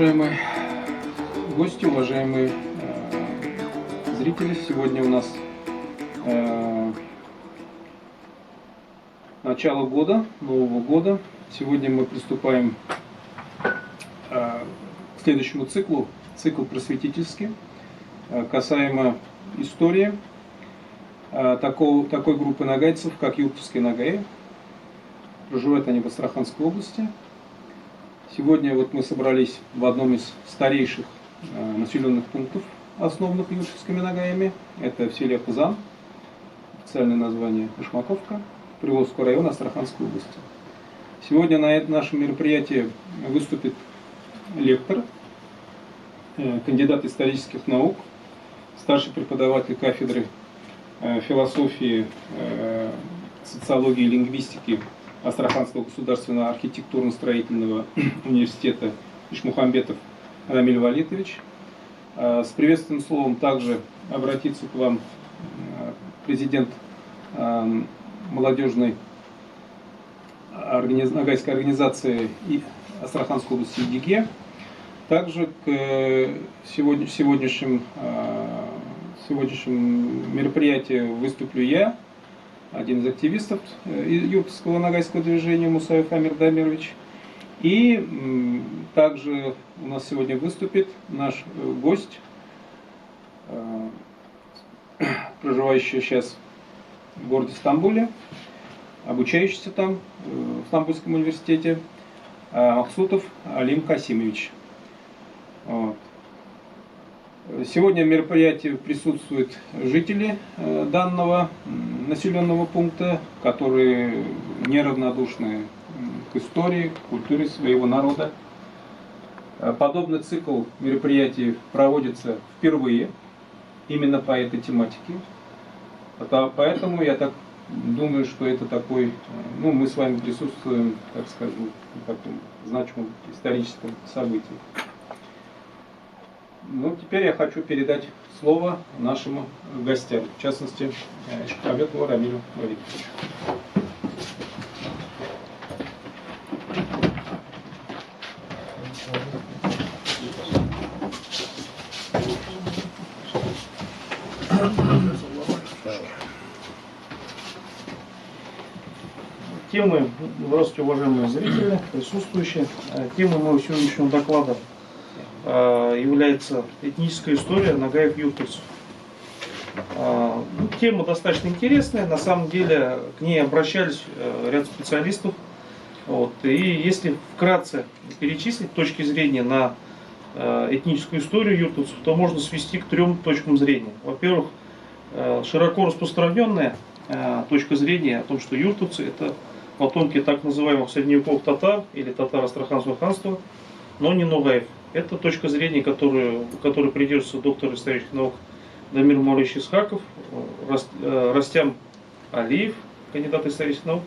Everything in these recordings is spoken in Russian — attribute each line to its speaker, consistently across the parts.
Speaker 1: Уважаемые гости, уважаемые зрители, сегодня у нас начало года, Нового года. Сегодня мы приступаем к следующему циклу, цикл просветительский, касаемо истории такой группы нагайцев, как юртовские нагаи. Проживают они в Астраханской области. Сегодня вот мы собрались в одном из старейших населенных пунктов, основанных юртовскими нагаями. Это в селе Пузан, официальное название Ишмаковка, Приволжского района Астраханской области. Сегодня на нашем мероприятии выступит лектор, кандидат исторических наук, старший преподаватель кафедры философии, социологии и лингвистики Астраханского государственного архитектурно-строительного университета Ишмухамбетов Рамиль Валитович. С приветственным словом также обратится к вам президент молодежной нагайской организации Астраханской области ИГИГЕ. Также к сегодняшнем мероприятии выступлю я, один из активистов юртовского нагайского движения Мусаев Амир Дамирович. И также у нас сегодня выступит наш гость, проживающий сейчас в городе Стамбуле, обучающийся там, в Стамбульском университете, Махсутов Алим Касимович. Вот. Сегодня в мероприятии присутствуют жители данного населенного пункта, которые неравнодушны к истории, к культуре своего народа. Подобный цикл мероприятий проводится впервые именно по этой тематике. Поэтому я так думаю, что это такой, мы с вами присутствуем, так скажем, в таком значимом историческом событии. Теперь я хочу передать слово нашим гостям, в частности, Ишмухамбетову Рамилю Валитовичу.
Speaker 2: Темы, здравствуйте, уважаемые зрители, присутствующие. Темой моего сегодняшнего доклада является этническая история нагаев-юртовцев. Тема достаточно интересная, на самом деле к ней обращались ряд специалистов. И если вкратце перечислить точки зрения на этническую историю юртовцев, то можно свести к трем точкам зрения. Во-первых, широко распространенная точка зрения о том, что юртовцы это потомки так называемых средневековых татар или татар Астраханского ханства, но не ногаев. Это точка зрения, которой придерживается доктор исторических наук Дамир Маурович Исхаков, Растям Алиев, кандидат исторических наук.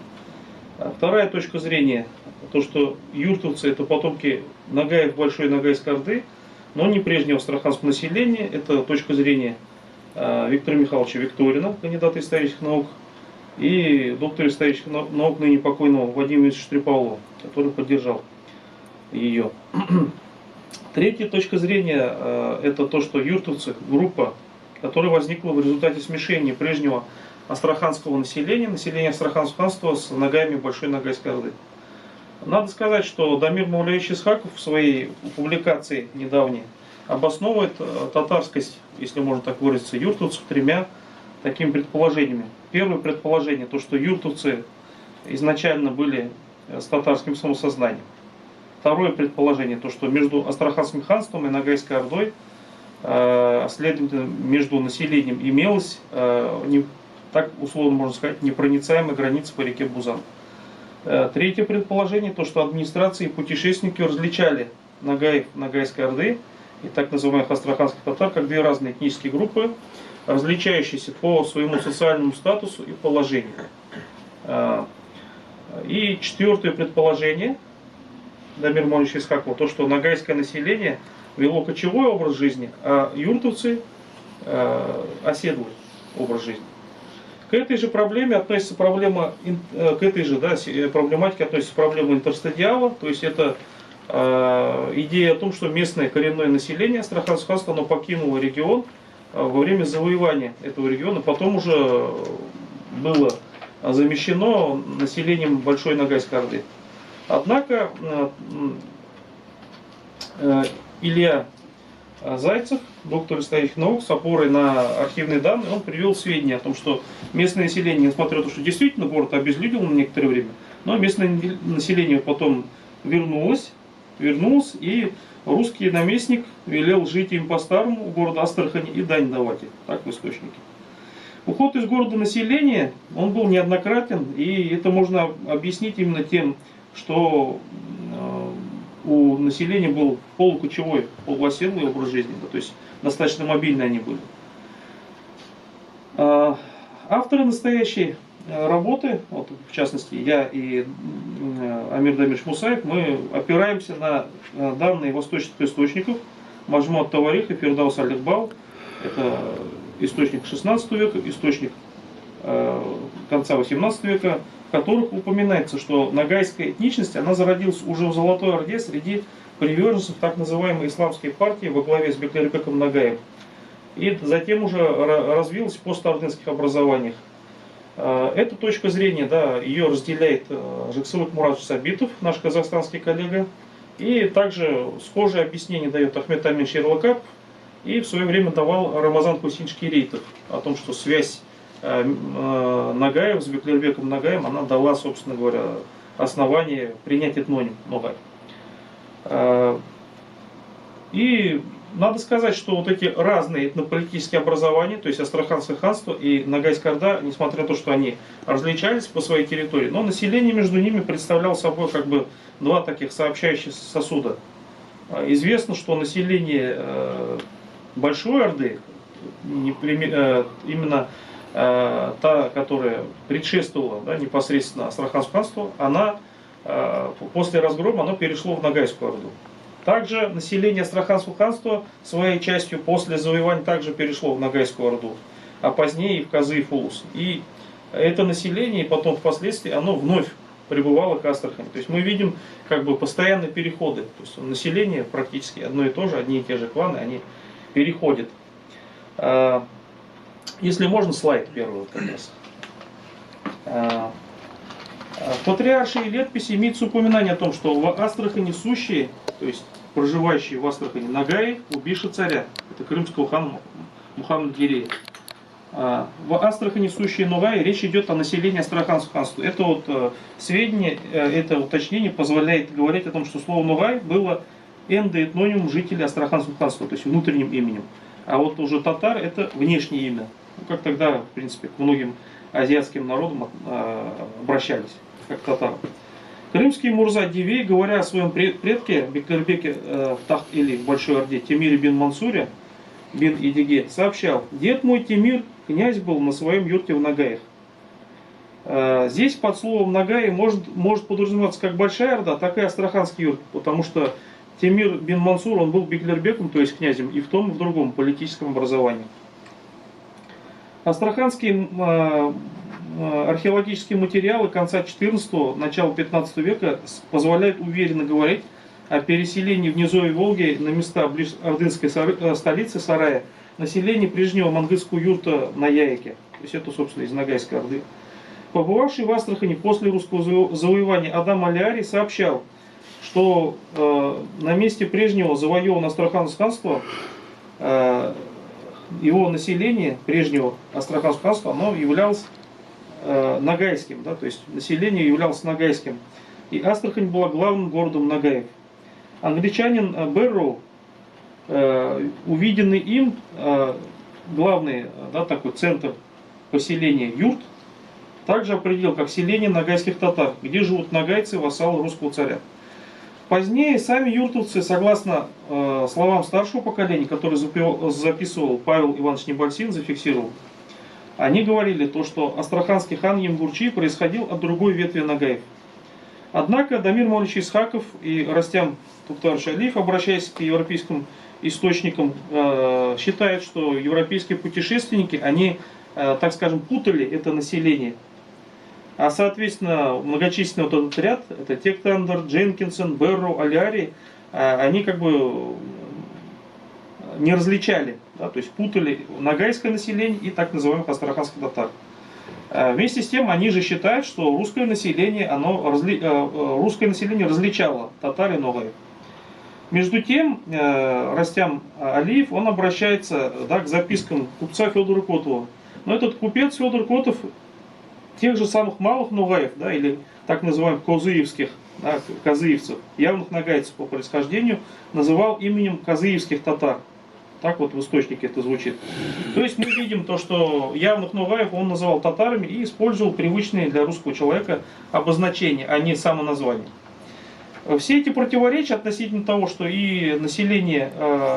Speaker 2: Вторая точка зрения, то, что юртовцы это потомки нагаев Большой Ногайской Орды, но не прежнего астраханского населения. Это точка зрения Виктора Михайловича Викторина, кандидата исторических наук, и доктора исторических наук ныне покойного Вадима Ильича Штрипалова, который поддержал ее. Третья точка зрения это то, что юртовцы группа, которая возникла в результате смешения прежнего астраханского населения Астраханского ханства с нагаями Большой Ногайской Орды. Надо сказать, что Дамир Маурович Исхаков в своей публикации недавней обосновывает татарскость, если можно так выразиться, юртовцев тремя такими предположениями. Первое предположение, то, что юртовцы изначально были с татарским самосознанием. Второе предположение, то, что между Астраханским ханством и Ногайской Ордой, следовательно, между населением имелась, так условно можно сказать, непроницаемая граница по реке Бузан. Третье предположение, то, что администрации и путешественники различали нагаев Ногайской Орды и так называемых астраханских татар как две разные этнические группы, различающиеся по своему социальному статусу и положению. И четвертое предположение Дамир Маурович Исхакова, то, что ногайское население вело кочевой образ жизни, а юртовцы оседлый образ жизни. К этой же проблеме относится проблема, к этой же проблематике относится проблема интерстадиала, то есть это идея о том, что местное коренное население Астраханского ханства, оно покинуло регион во время завоевания этого региона, потом уже было замещено населением Большой Ногайской Орды. Однако Илья Зайцев, доктор исторических наук, с опорой на архивные данные, он привел сведения о том, что местное население, несмотря на то, что действительно город обезлюдил на некоторое время, но местное население потом вернулось, и русский наместник велел жить им по-старому в города Астрахани и дань давать, так в источнике. Уход из города населения, он был неоднократен, и это можно объяснить именно тем, что у населения был полукочевой, полуоседлый образ жизни, да, то есть достаточно мобильные они были. Авторы настоящей работы, вот, в частности я и Амир Дамирович Мусаев, мы опираемся на данные восточных источников, Маджму ат-Таварих и Фирдаус аль-Ихбал, это источник 16 века, источник конца 18 века, в которых упоминается, что ногайская этничность, она зародилась уже в Золотой Орде среди приверженцев так называемой исламской партии во главе с Беклербеком Нагаем. И затем уже развилась в постордынских образованиях. Эта точка зрения, да, ее разделяет Жексылык Муратович Сабитов, наш казахстанский коллега. И также схожее объяснение дает Ахмед Амин Шерлакап. И в свое время давал Рамазан Хусейнович Кирейтов о том, что связь Нагаев с Беклербеком Нагаем, она дала, собственно говоря, основание принять этноним Ногай. И надо сказать, что вот эти разные этнополитические образования, то есть Астраханское ханство и Ногайская Орда, несмотря на то, что они различались по своей территории, но население между ними представляло собой как бы два таких сообщающих сосуда. Известно, что население Большой Орды, именно та, которая предшествовала, да, непосредственно Астраханскому ханству, она после разгрома оно перешло в Ногайскую Орду. Также население Астраханского ханства своей частью после завоевания также перешло в Ногайскую Орду, а позднее и в Казы и Фулус. И это население потом впоследствии оно вновь прибывало к Астрахани. То есть мы видим как бы постоянные переходы. То есть население практически одно и то же, одни и те же кланы, они переходят. Если можно, слайд первый вот как раз. В патриаршей летописи имеется упоминание о том, что в Астрахани сущие, то есть проживающие в Астрахани Нагаи, убивши царя, это крымского хана Мухаммад Гирея. В Астрахани сущие Ногаи, речь идет о населении Астраханского ханства. Это вот сведения, это уточнение позволяет говорить о том, что слово Ногай было эндоэтнонимом жителей Астраханского ханства, то есть внутренним именем. А вот уже татар это внешнее имя. Ну, как тогда, в принципе, к многим азиатским народам обращались, как к татарам. Крымский Мурза Дивей, говоря о своем предке Беклербеке в Тахт или в Большой Орде Темире бин Мансуре бин Идиге, сообщал: дед мой Темир, князь был на своем юрте в Нагаях. Здесь под словом Нагаи может подразумеваться как Большая Орда, так и Астраханский юрт, потому что Темир бин Мансур, он был Беклербеком, то есть князем, и в том, и в другом политическом образовании. Астраханские археологические материалы конца XIV, начала XV века позволяют уверенно говорить о переселении в низовье Волги на места близ ордынской столицы Сарая населения прежнего монгольского юрта на Яйке. То есть это, собственно, из Ногайской Орды. Побывавший в Астрахани после русского завоевания Адам Алиари сообщал, что на месте прежнего завоеванного Астраханского ханства его население прежнего Астраханского ханства, оно являлось ногайским, да, то есть население являлось ногайским. И Астрахань была главным городом Нагаев. Англичанин Берроу, увиденный им, главный, да, такой центр поселения юрт, также определил как селение ногайских татар, где живут ногайцы, вассалы русского царя. Позднее сами юртовцы, согласно словам старшего поколения, который записывал Павел Иванович Небольсин, зафиксировал, они говорили то, что астраханский хан Ямгурчи происходил от другой ветви Нагаев. Однако Дамир Мавлевич Исхаков и Растям Туктарович Алиев, обращаясь к европейским источникам, считают, что европейские путешественники, они, так скажем, путали это население. А соответственно, многочисленный вот этот ряд, это Тектандер, Дженкинсон, Берроу, Аляри, они как бы не различали, да, то есть путали ногайское население и так называемых астраханских татар. Вместе с тем, они же считают, что русское население различало татар и ногаев. Между тем, Растям Алиев, он обращается, да, к запискам купца Федора Котова. Но этот купец Федор Котов тех же самых малых ногаев, да, или так называемых козыевских, да, козыевцев, явных нагайцев по происхождению, называл именем козыевских татар. Так вот в источнике это звучит. То есть мы видим то, что явных ногаев он называл татарами и использовал привычные для русского человека обозначения, а не самоназвания. Все эти противоречия относительно того, что и население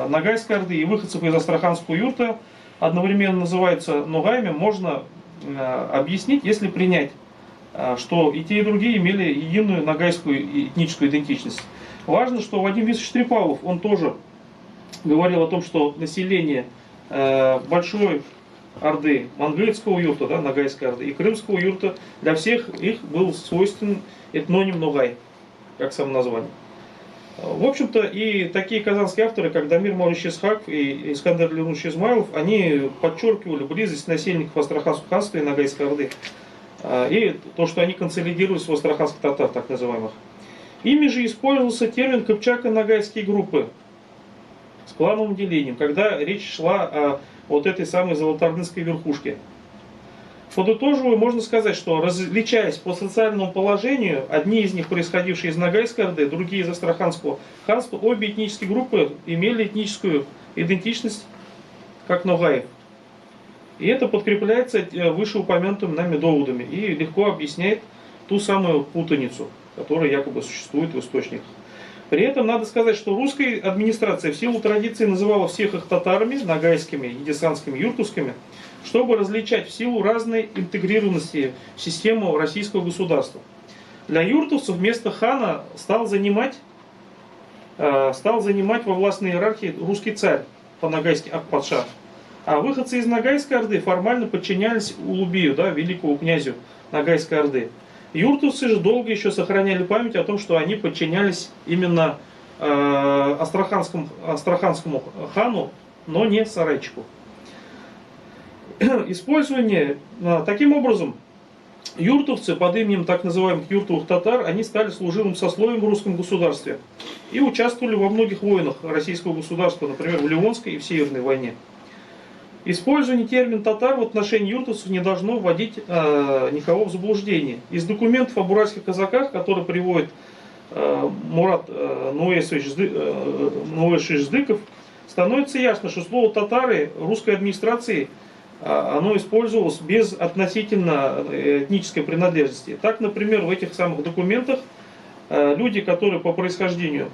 Speaker 2: Ногайской Орды, и выходцев из Астраханского юрта одновременно называются ногаями, можно объяснить, если принять, что и те, и другие имели единую ногайскую этническую идентичность. Важно, что Вадим Висович Трипалов, он тоже говорил о том, что население Большой Орды, Мангельского юрта, да, Ногайской Орды, и Крымского юрта, для всех их был свойственен этноним Ногай, как само название. В общем-то, и такие казанские авторы, как Дамир Мавлевич Исхак и Искандер Леонович Измайлов, они подчеркивали близость насельников Астраханского ханства и Ногайской Орды, и то, что они консолидировались в астраханских татар, так называемых. Ими же использовался термин «кыпчако-ногайские группы» с клановым делением, когда речь шла о вот этой самой золотоордынской верхушке. Подытоживая, можно сказать, что различаясь по социальному положению, одни из них происходившие из Ногайской Орды, другие из Астраханского ханства, обе этнические группы имели этническую идентичность как ногаев. И это подкрепляется вышеупомянутыми нами доводами и легко объясняет ту самую путаницу, которая якобы существует в источниках. При этом надо сказать, что русская администрация в силу традиции называла всех их татарами, ногайскими, едисанскими, юртовскими, чтобы различать в силу разной интегрированности в систему российского государства. Для юртовцев вместо хана стал занимать во властной иерархии русский царь, по-ногайски Ак-Патша. А выходцы из Ногайской Орды формально подчинялись Улубию, да, великому князю Ногайской Орды. Юртовцы же долго еще сохраняли память о том, что они подчинялись именно астраханскому хану, но не сарайчику. Использование таким образом, юртовцы под именем так называемых юртовых татар, они стали служивым сословием в русском государстве и участвовали во многих войнах российского государства, например, в Ливонской и в Северной войне. Использование термина татар в отношении юртовцев не должно вводить никого в заблуждение. Из документов об уральских казаках, которые приводит Мурат Нуэсович Ждыков, становится ясно, что слово татары русской администрации оно использовалось без относительно этнической принадлежности. Так, например, в этих самых документах люди, которые по происхождению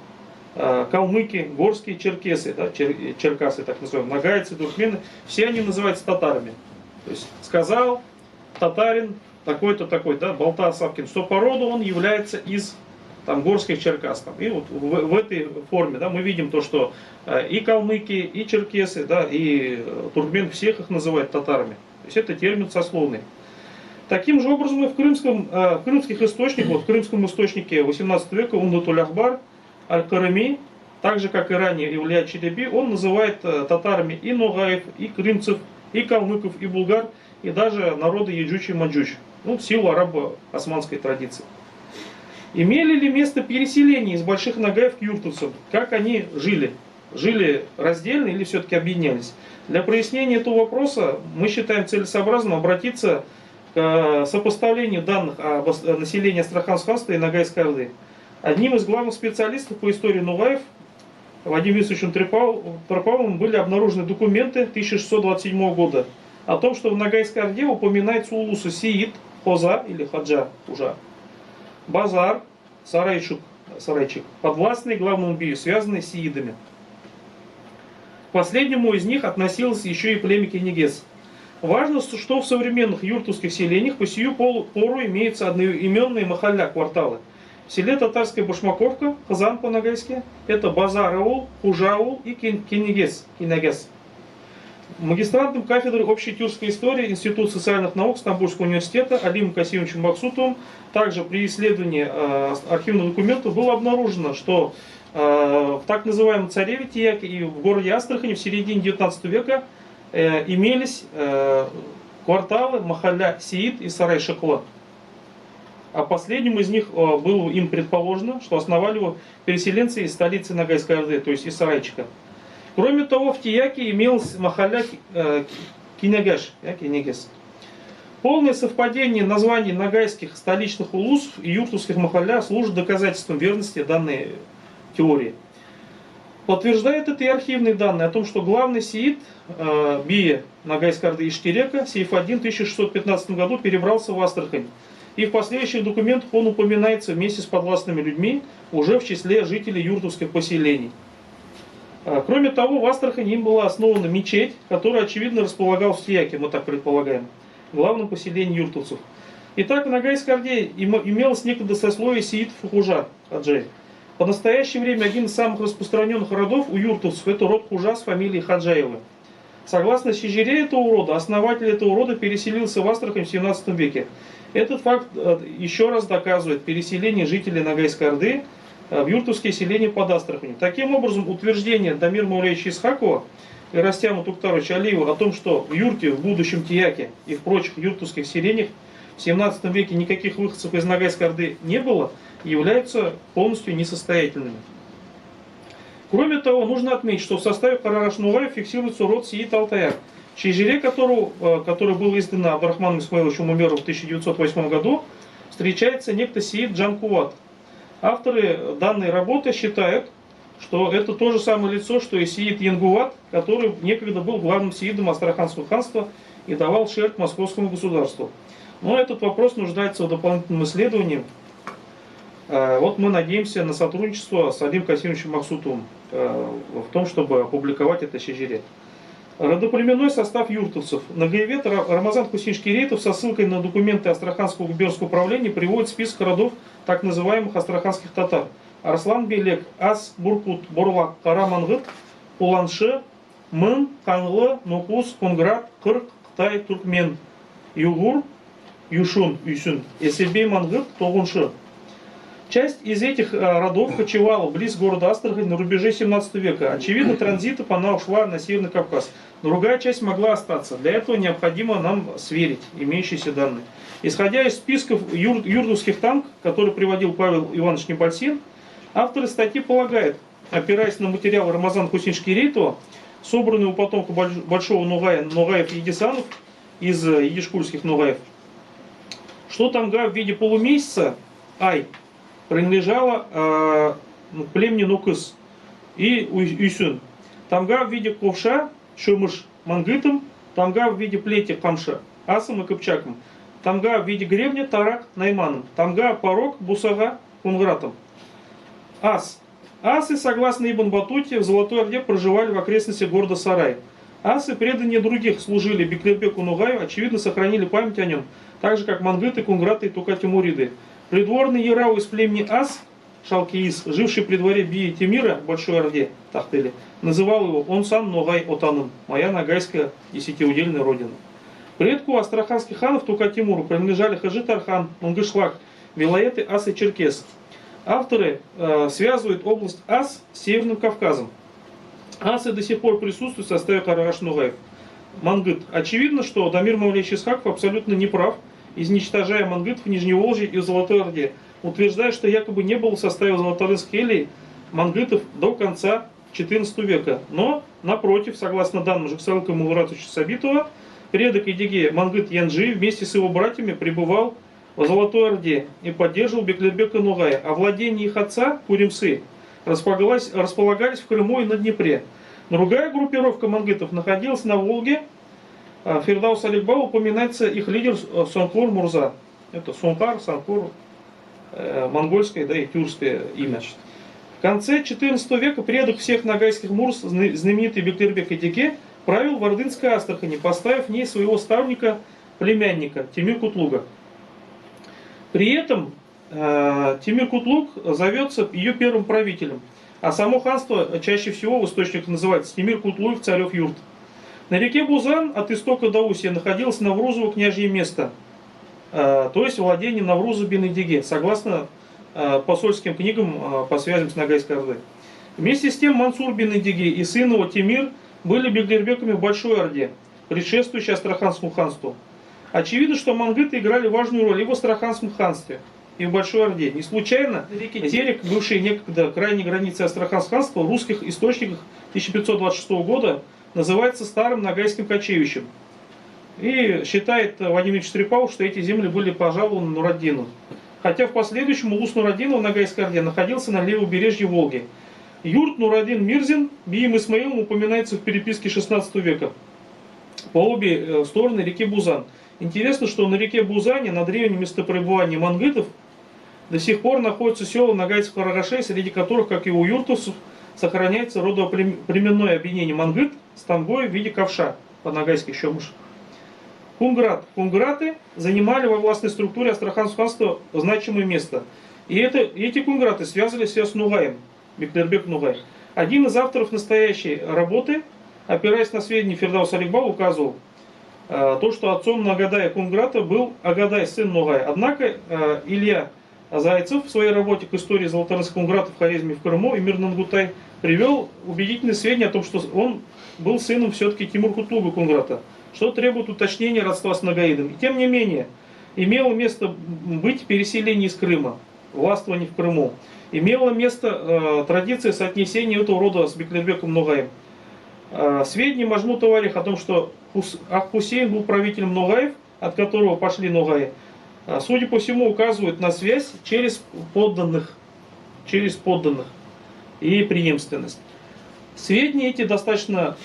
Speaker 2: калмыки, горские черкесы, да, черкасы, так называемые, нагайцы, туркмены, все они называются татарами. То есть сказал татарин, такой-то такой, да, Балта Савкин, что по роду он является из там, горских черкас. Там. И вот в этой форме, да, мы видим то, что и калмыки, и черкесы, да, и туркмен, всех их называют татарами. То есть это термин сословный. Таким же образом и в крымских источниках, вот в крымском источнике 18 века Умдатуль Ахбар Аль-Карами, так же как и ранее Ивлия Челеби, он называет татарами и ногаев, и крымцев, и калмыков, и булгар, и даже народы Яджуч и Маджуч, ну, в силу арабо-османской традиции. Имели ли место переселение из больших ногаев к юртовцам? Как они жили? Жили раздельно или все-таки объединялись? Для прояснения этого вопроса мы считаем целесообразным обратиться к сопоставлению данных о населении Астраханского ханства и Ногайской Орды. Одним из главных специалистов по истории ногаев, Вадимом Висовичем Трипаловым, были обнаружены документы 1627 года о том, что в Ногайской Орде упоминается улусы Сиит, Хоза или Хаджа, Ужа, Базар, Сарайчик, подвластные главному бию, связанные с сиидами. К последнему из них относилось еще и племя Кенегес. Важно, что в современных юртовских селениях по сию пору имеются одноименные махалля, кварталы. В селе татарская Башмаковка, Хазан по-ногайски, это Базар-аул, Хужа-аул и Кенегес. Магистрантом кафедры общей тюркской истории Института социальных наук Стамбульского университета Алимом Касимовичем Максутовым также при исследовании архивных документов было обнаружено, что в так называемом цареве Тияке и в городе Астрахани в середине 19 века имелись кварталы Махалля Сиит и Сарай Шакло. А последним из них было им предположено, что основали его переселенцы из столицы Ногайской Орды, то есть из Сарайчика. Кроме того, в Тияке имелся Махалля Кинегаш. Полное совпадение названий ногайских столичных улусов и юртовских махалля служит доказательством верности данной теории. Подтверждает это и архивные данные о том, что главный сиит Бия Ногайской Орды Иштерека Сейф-1 в 1615 году перебрался в Астрахань. И в последующих документах он упоминается вместе с подвластными людьми уже в числе жителей юртовских поселений. Кроме того, в Астрахани им была основана мечеть, которая, очевидно, располагалась в Тияке, мы так предполагаем, главном поселении юртовцев. Итак, в Ногайской Орде имелось некогда сословие сиитов и хужа, хаджаев. По настоящее время один из самых распространенных родов у юртовцев – это род хужа с фамилией Хаджаевы. Согласно Сижире этого рода, основатель этого рода переселился в Астрахань в 17 веке. Этот факт еще раз доказывает переселение жителей Ногайской Орды в юртовские селения под Астраханью. Таким образом, утверждение Дамира Мавлеевича Исхакова и Растяма Туктаровича Алиева о том, что в Юрте, в будущем Тияке и в прочих юртовских селениях в 17 веке никаких выходцев из Ногайской Орды не было, являются полностью несостоятельными. Кроме того, нужно отметить, что в составе Карараш-Нугая фиксируется род Сиит Алтаяр, в Чейжире который был издан Абдрахманом Исмаиловичем Умеровым в 1908 году, встречается некто Сиит Джанкуват. Авторы данной работы считают, что это то же самое лицо, что и Сиит Янгуват, который некогда был главным сиидом Астраханского ханства и давал шерх московскому государству. Но этот вопрос нуждается в дополнительном исследовании. Вот мы надеемся на сотрудничество с Алимом Касимовичем Максутовым в том, чтобы опубликовать это Чейжире. Родоплеменной состав юртовцев. Нагаевед Рамазан Хусейнович Кирейтов со ссылкой на документы Астраханского губернского управления приводит список родов так называемых астраханских татар. Арслан Белек, Ас, Буркут, Борлак, Карамангыт, Пуланше, Мын, Канлы, Нукус, Кунград, Кырк, Кытай, Туркмен, Югур, Юшун, Юсюн, Эсебей, Мангыт, Тогунши. Часть из этих родов кочевала близ города Астрахань на рубеже 17 века. Очевидно, транзитом она ушла на Северный Кавказ. Другая часть могла остаться. Для этого необходимо нам сверить имеющиеся данные. Исходя из списков юртовских танк, который приводил Павел Иванович Небольсин, авторы статьи полагают, опираясь на материал Рамазана Хусейновича Кирейтова, собранный у потомка Большого Нугая, Нугаев и Едисанов, из едишкульских Нугаев, что тамга в виде полумесяца, Ай, принадлежала племени Нукыс и Уйсюн. Тамга в виде ковша, Шумыш, Мангытом, тамга в виде плети Камша, Асом и Кыпчаком, тамга в виде гребня Тарак, Найманом, тамга порог Бусага, Кунгратом. Асы, согласно Ибн Батуте, в Золотой Орде проживали в окрестностях города Сарай. Асы, преданные других, служили Беклербеку Нугаю, очевидно, сохранили память о нем, так же, как Мангыты, Кунграты и Тука-Тимуриды. Придворный Ярау из племени Ас, Шалкиис, живший при дворе Бии Тимира в Большой Орде, Тахтели, называл его «Он-сан Ногай Отаным», моя ногайская десятиудельная родина. Предку астраханских ханов Тука-Тимуру принадлежали Хаджи-Тархан, Мангышлак, вилаяты Ас и Черкес. Авторы связывают область Ас с Северным Кавказом. Асы до сих пор присутствуют в составе Карараш-Нугаев. Мангыт. Очевидно, что Дамир Мавлеевич Исхаков абсолютно неправ, изничтожая мангытов в Нижневолжье и в Золотой Орде, утверждая, что якобы не было в составе Золотоордынской эллии мангытов до конца XIV века. Но, напротив, согласно данным Жексалка Муратовича Сабитова, предок Эдиге Мангыт Янджи вместе с его братьями пребывал в Золотой Орде и поддерживал Беклербека Нугая, а владения их отца, Куримсы, располагались в Крыму и на Днепре. Другая группировка мангытов находилась на Волге. Фирдаус Аликбау упоминается их лидер Сонкур Мурза. Это Сункар, Санкур, монгольское, да, и тюркское имя. В конце XIV века предок всех ногайских мурз, знаменитый Беклербек Эдиге, правил в Ордынской Астрахани, поставив в ней своего ставника, племянника Тимир Кутлуга. При этом Тимир Кутлуг зовется ее первым правителем, а само ханство чаще всего в источниках называется Тимир Кутлуев царев юрт. На реке Бузан от истока до устья находилось Наврузово княжье место, то есть владение Навруза Бен-Идиге, согласно посольским книгам по связям с Ногайской Ордой. Вместе с тем Мансур Бен-Идиге и сын его Тимир были беглербеками в Большой Орде, предшествующей Астраханскому ханству. Очевидно, что мангыты играли важную роль и в Астраханском ханстве, и в Большой Орде. Не случайно реки Терек, бывшие некогда крайней границей Астраханского ханства, в русских источниках 1526 года называется Старым Ногайским кочевищем. И считает Владимир Черепалов, что эти земли были пожалованы Нураддину. Хотя в последующем улус Нураддина в Ногайской Орде находился на левобережье Волги. Юрт Нураддин Мирзин Биим Исмаилом упоминается в переписке 16 века по обе стороны реки Бузан. Интересно, что на реке Бузане, на древнем местопребывании мангытов, до сих пор находятся села ногайцев Арагашей, среди которых, как и у юртовцев, сохраняется родоплеменное объединение мангыт с тамгой в виде ковша по-ногайски щемыш. Кунграт. Кунграты занимали во властной структуре Астраханского ханства значимое место. И эти кунграты связывали себя с Нугаем, Беклербек Нугай. Один из авторов настоящей работы, опираясь на сведения Фердауса Аликбала, указывал то, что отцом Нагадая Кунграта был Агадай, сын Нугая. Однако Илья Зайцев в своей работе к истории золотарынских кунгратов в Хорезме в Крыму и Мирнангутай привел убедительные сведения о том, что он был сыном все-таки Тимур-Кутлуга Кунграта, что требует уточнения родства с Нагаидом. И тем не менее, имело место быть переселение из Крыма, властвование в Крыму. Имела место традиция соотнесения этого рода с Беклербеком Нугаем. Сведения Мажмута Варих о том, что Ах-Хусейн был правителем Нугаев, от которого пошли Нугаи, судя по всему, указывают на связь через подданных и преемственность. Сведения эти достаточно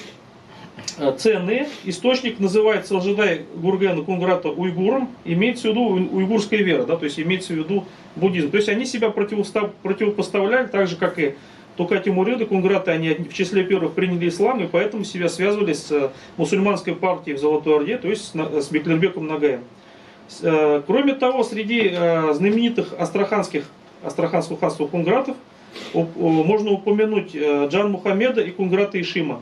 Speaker 2: ценные. Источник называется Алжидай Гургена Кунграта уйгуром. Имеется в виду уйгурская вера, да, то есть имеется в виду буддизм. То есть они себя противопоставляли, так же как и Тука-Тимуриды, кунграты, они в числе первых приняли ислам, и поэтому себя связывали с мусульманской партией в Золотой Орде, то есть с Беклербеком Нагаем. Кроме того, среди знаменитых астраханского ханства кунгратов можно упомянуть Джан Мухаммеда и кунграта Ишима.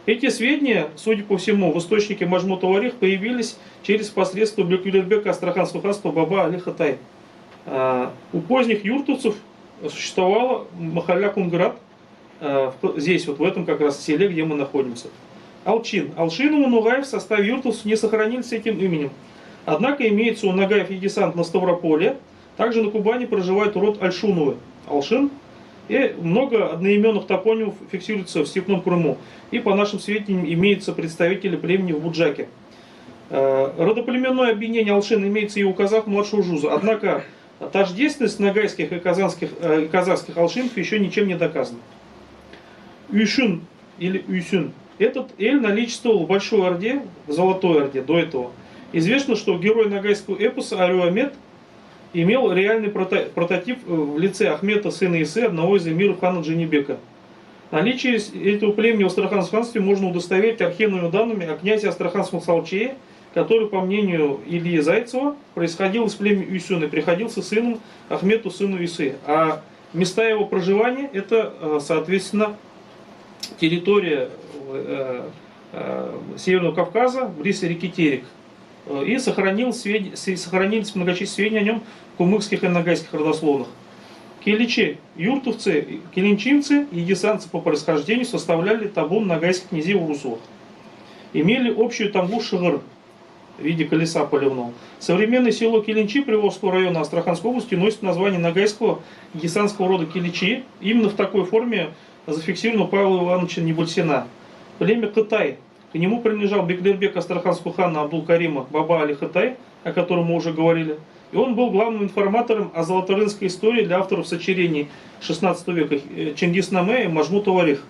Speaker 2: Эти сведения, судя по всему, в источнике Мажмута Варих появились через посредство Беклербека Астраханского ханства Баба Али-Хатай. У поздних юртовцев существовала Махаля Кунграт, здесь, вот в этом как раз селе, где мы находимся. Алчин. Алшинову Нугаев в составе юртовцев не сохранились с этим именем. Однако имеется у Нагаев и десант на Ставрополе. Также на Кубани проживает род Альшуновы, Алшин. И много одноименных топонимов фиксируется в Степном Крыму. И по нашим сведениям имеются представители племени в Буджаке. Родоплеменное объединение Алшин имеется и у казах младшего жуза. Однако тождественность ногайских и казахских алшинов еще ничем не доказана. Уйшун или Уйсюн. Этот эль наличествовал в Большой Орде, в Золотой Орде до этого. Известно, что герой ногайского эпоса Арю-Амед имел реальный прототип в лице Ахмета, сына Исы, одного из эмиров хана Джанибека. Наличие этого племени в Астраханском ханстве можно удостоверить архивными данными о князе Астраханском Салчее, который, по мнению Ильи Зайцева, происходил из племени Уйсюн и приходился сыном Ахмету, сыну Исы. А места его проживания – это, соответственно, территория Северного Кавказа, близ реки Терек. И сохранились многочисленные сведения о нем в кумыкских и ногайских родословных. Киличи, юртовцы, килинчинцы и десантцы по происхождению составляли табун ногайских князей в Урусулах. Имели общую тамгу шигыр в виде колеса поливного. Современное село Килинчи Приволжского района Астраханской области носит название ногайского десантского рода Киличи. Именно в такой форме зафиксировано Павла Ивановича Небольсина. Племя Кытай. К нему принадлежал Беклербек Астраханского хана Абдул-Карима Баба Али-Хатай, о котором мы уже говорили. И он был главным информатором о золотарынской истории для авторов сочинений XVI века Чингис-Наме и Мажмута Варих.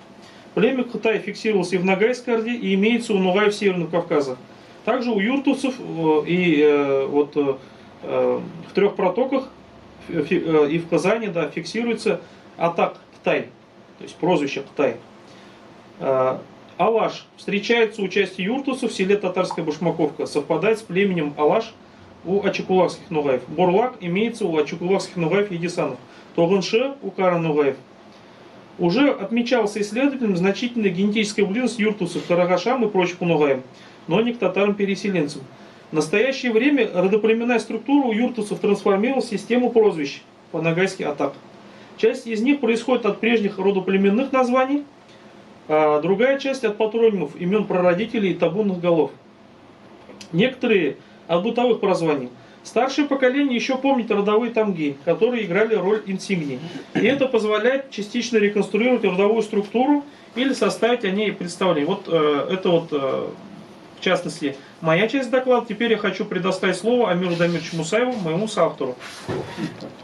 Speaker 2: Племя Кытай фиксировалось и в Ногайской Орде, и имеется у Нугаев Северного Кавказа. Также у юртовцев в трех протоках и в Казани фиксируется Атак Китай, то есть прозвище Китай. Алаш. Встречается участие юртовцев в селе Татарская Башмаковка. Совпадает с племенем Алаш у ачекулакских нугаев. Борлак имеется у ачекулакских нугаев и едисанов. Тогыншы у Кара нугаев. уже отмечался исследователем значительная генетическая близость юртусов к карагашам и прочих пунугаям, но не к татарам-переселенцам. В настоящее время родоплеменная структура у юртусов трансформировалась в систему прозвищ по-ногайски атак. Часть из них происходит от прежних родоплеменных названий, а другая часть от патронимов, имен прародителей и табунных голов. Некоторые от бытовых прозваний. Старшее поколение еще помнит родовые тамги, которые играли роль инсигний. И это позволяет частично реконструировать родовую структуру или составить о ней представление. Вот это вот, в частности, моя часть доклада. Теперь я хочу предоставить слово Амиру Дамировичу Мусаеву, моему соавтору.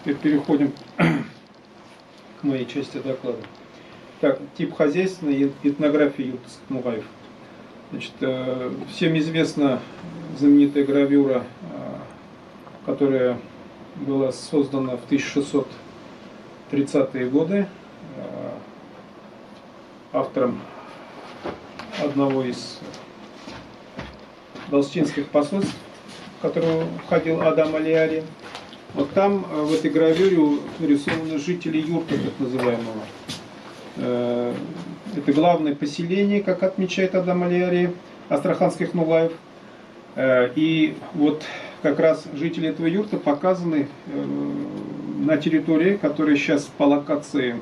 Speaker 1: Теперь переходим к моей части доклада. Так, тип хозяйственной этнографии юртовских нугаев. Значит, всем известна знаменитая гравюра, которая была создана в 1630-е годы автором одного из галштинских посольств, в которое входил Адам Алиари. Вот там в этой гравюре нарисованы жители юрта, так называемого. Это главное поселение, как отмечает Адам Алиари, астраханских нугаев. И вот как раз жители этого юрта показаны на территории, которая сейчас по локации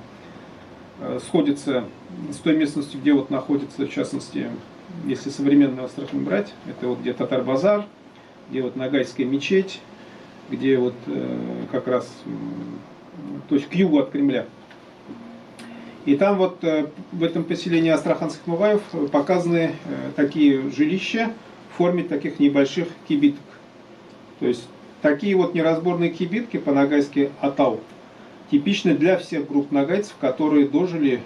Speaker 1: сходится с той местностью, где вот находится, в частности, если современную Астрахань брать, это вот где Татар-базар, где вот Ногайская мечеть, где вот как раз, то есть к югу от Кремля. И там вот в этом поселении астраханских нугаев показаны такие жилища в форме таких небольших кибиток. То есть такие вот неразборные кибитки по-ногайски атау типичны для всех групп ногайцев, которые дожили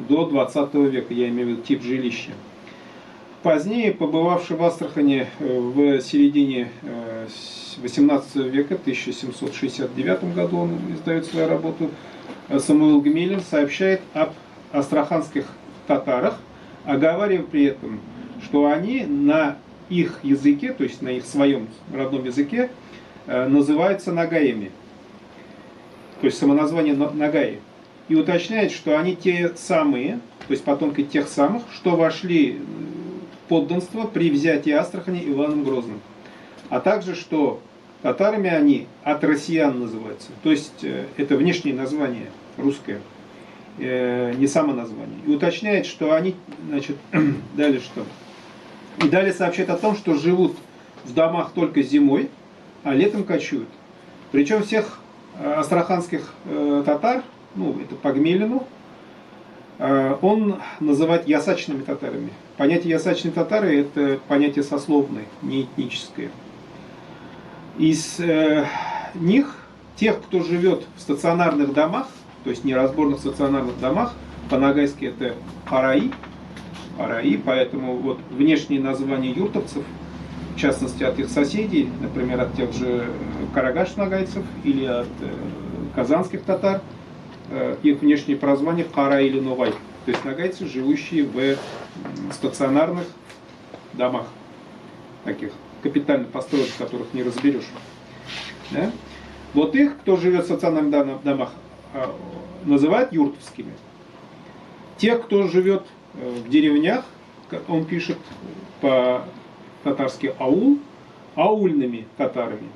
Speaker 1: до 20 века, я имею в виду тип жилища. Позднее, побывавший в Астрахани в середине 18 века, в 1769 году он издает свою работу, Самуил Гмелин сообщает об астраханских татарах, оговаривая при этом, что они на их языке, то есть на их своем родном языке, называются нагаями. То есть самоназвание нагаи. И уточняет, что они те самые, то есть потомки тех самых, что вошли в подданство при взятии Астрахани Иваном Грозным. А также, что татарами они от россиян называются. То есть это внешнее название русское, не само название. И уточняет, что они, значит, далее что? И далее сообщает о том, что живут в домах только зимой, а летом кочуют. Причем всех астраханских татар, ну это по Гмелину, он называет ясачными татарами. Понятие ясачные татары это понятие сословное, не этническое. Из них, тех, кто живет в стационарных домах, то есть неразборных стационарных домах, по-ногайски это хараи, поэтому вот внешние названия юртовцев, в частности от их соседей, например, от тех же карагаш-ногайцев или от казанских татар, их внешние прозвания хара или новай, то есть ногайцы, живущие в стационарных домах, таких капитально построенных, которых не разберешь. Да? Вот их, кто живет в стационарных домах, называют юртовскими. Тех, кто живет в деревнях, он пишет по-татарски аул, аульными татарами.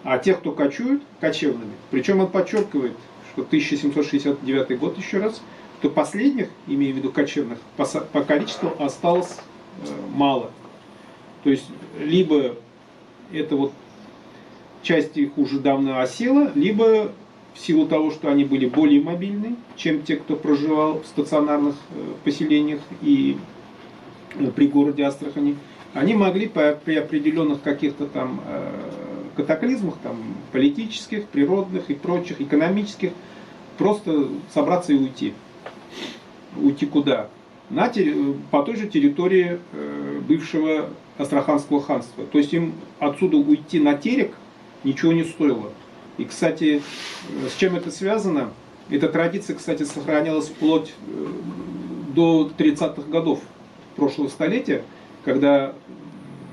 Speaker 1: А тех, кто кочуют, кочевными. Причем он подчеркивает, что 1769 год еще раз, что последних, имея в виду кочевных, по количеству осталось мало. То есть, либо это вот часть их уже давно осела, либо в силу того, что они были более мобильны, чем те, кто проживал в стационарных поселениях и при городе Астрахани, они могли при определенных каких-то там катаклизмах, там, политических, природных и прочих, экономических, просто собраться и уйти. Уйти куда? По той же территории бывшего Астраханского ханства. То есть им отсюда уйти на Терек ничего не стоило. И, кстати, с чем это связано? Эта традиция, кстати, сохранялась вплоть до 30-х годов прошлого столетия, когда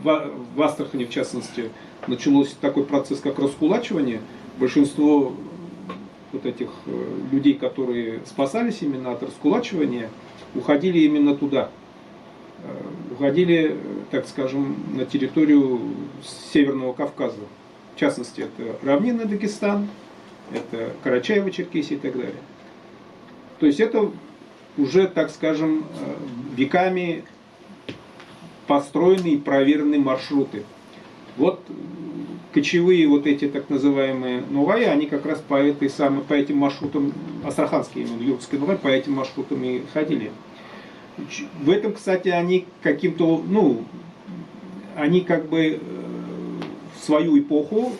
Speaker 1: в Астрахани, в частности, начался такой процесс, как раскулачивание. Большинство вот этих людей, которые спасались именно от раскулачивания, уходили именно туда. Уходили, так скажем, на территорию Северного Кавказа. В частности, это равнинный Дагестан, это Карачаево-Черкесия и так далее. То есть это уже, так скажем, веками построенные и проверенные маршруты. Вот кочевые вот эти так называемые нугаи, они как раз по этим маршрутам, астраханские, юртские нугаи, по этим маршрутам и ходили. В этом, кстати, они каким-то, они как бы в свою эпоху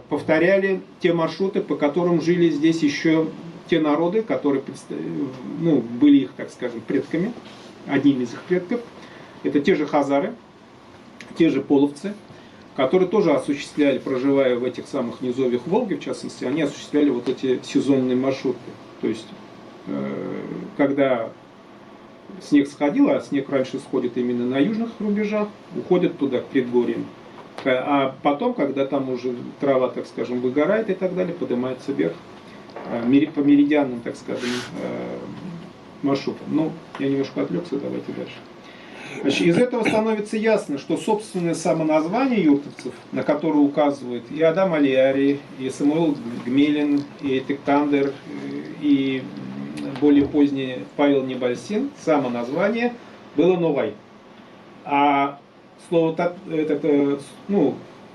Speaker 1: повторяли те маршруты, по которым жили здесь еще те народы, которые были их, так скажем, предками, одними из их предков. Это те же хазары, те же половцы, которые тоже осуществляли, проживая в этих самых низовьях Волги, в частности, они осуществляли вот эти сезонные маршруты. То есть, когда снег сходил, а снег раньше сходит именно на южных рубежах, уходят туда, к предгорьям. А потом, когда там уже трава, так скажем, выгорает и так далее, поднимается вверх по меридианным, так скажем, маршрутам. Ну, я немножко отвлекся, давайте дальше. Значит, из этого становится ясно, что собственное самоназвание юртовцев, на которое указывают и Адам Алиари, и Самуил Гмелин, и Тектандер, и более поздний Павел Небольсин, самоназвание было Нугай. А слово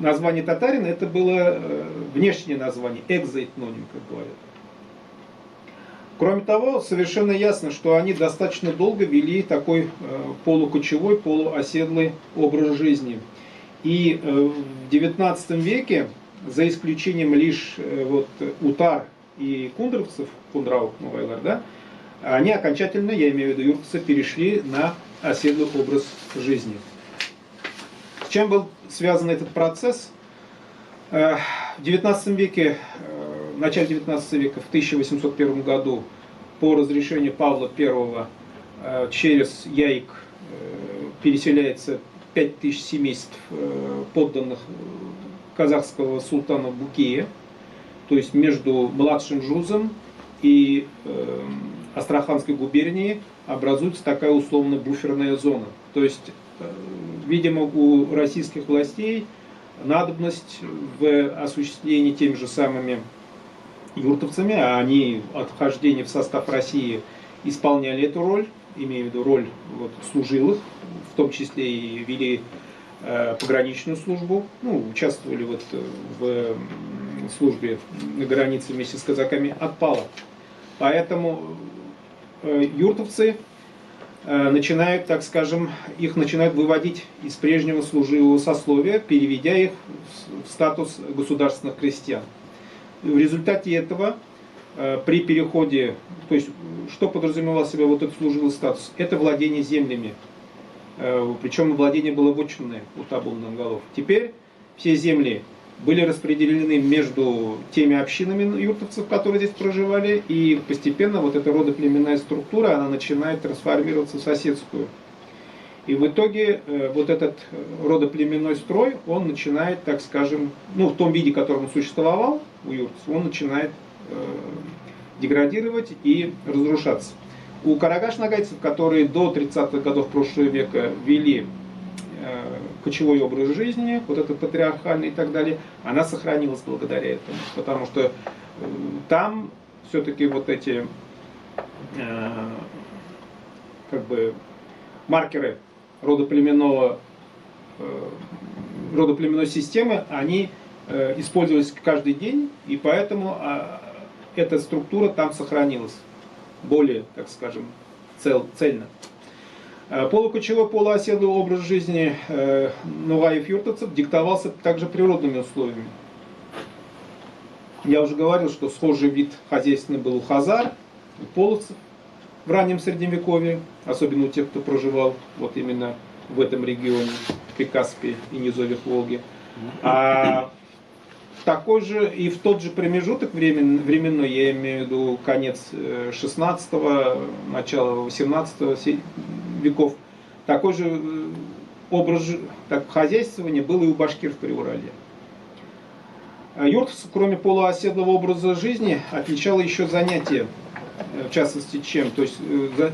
Speaker 1: название татарин это было внешнее название, экзоэтноним, как говорят. Кроме того, совершенно ясно, что они достаточно долго вели такой полукочевой, полуоседлый образ жизни. И в XIX веке, за исключением лишь утар и кундровцев, кундрау, нугайлар, да, они окончательно, я имею в виду юртовцы, перешли на оседлый образ жизни. С чем был связан этот процесс? В XIX веке, в начале XIX века, в 1801 году, по разрешению Павла I через Яик переселяется 5000 семейств подданных казахского султана Букея, то есть между младшим Жузом и Астраханской губернией образуется такая условно буферная зона. То есть, видимо, у российских властей надобность в осуществлении теми же самыми юртовцами, а они от вхождения в состав России исполняли эту роль, имею в виду роль служилых, в том числе и вели пограничную службу, участвовали в службе на границе вместе с казаками, отпала. Поэтому юртовцы начинают, так скажем, их начинают выводить из прежнего служилого сословия, переведя их в статус государственных крестьян. В результате этого при переходе, то есть что подразумевал себя этот служилый статус? Это владение землями. Причем владение было вотчинное у табун-нангалов. Теперь все земли были распределены между теми общинами юртовцев, которые здесь проживали, и постепенно эта родоплеменная структура, она начинает трансформироваться в соседскую. И в итоге этот родоплеменной строй, он начинает, так скажем, в том виде, в котором он существовал у юртовцев, он начинает деградировать и разрушаться. У карагаш-нагайцев, которые до 30-х годов прошлого века вели кочевой образ жизни, этот патриархальный и так далее, она сохранилась благодаря этому. Потому что там все-таки эти маркеры родоплеменной системы, они использовались каждый день, и поэтому эта структура там сохранилась более, так скажем, цельно. Полукочевой, полуоседлый образ жизни нугаев-юртовцев диктовался также природными условиями. Я уже говорил, что схожий вид хозяйственный был у хазар, у половцев в раннем средневековье, особенно у тех, кто проживал именно в этом регионе, Прикаспии и низовьях Волги. А такой же и в тот же промежуток временной, я имею в виду конец 16-го, начало 18 веков, такой же образ хозяйствования был и у башкир в Приуралье. Юртовцев, кроме полуоседлого образа жизни, отличало еще занятие, в частности, чем? То есть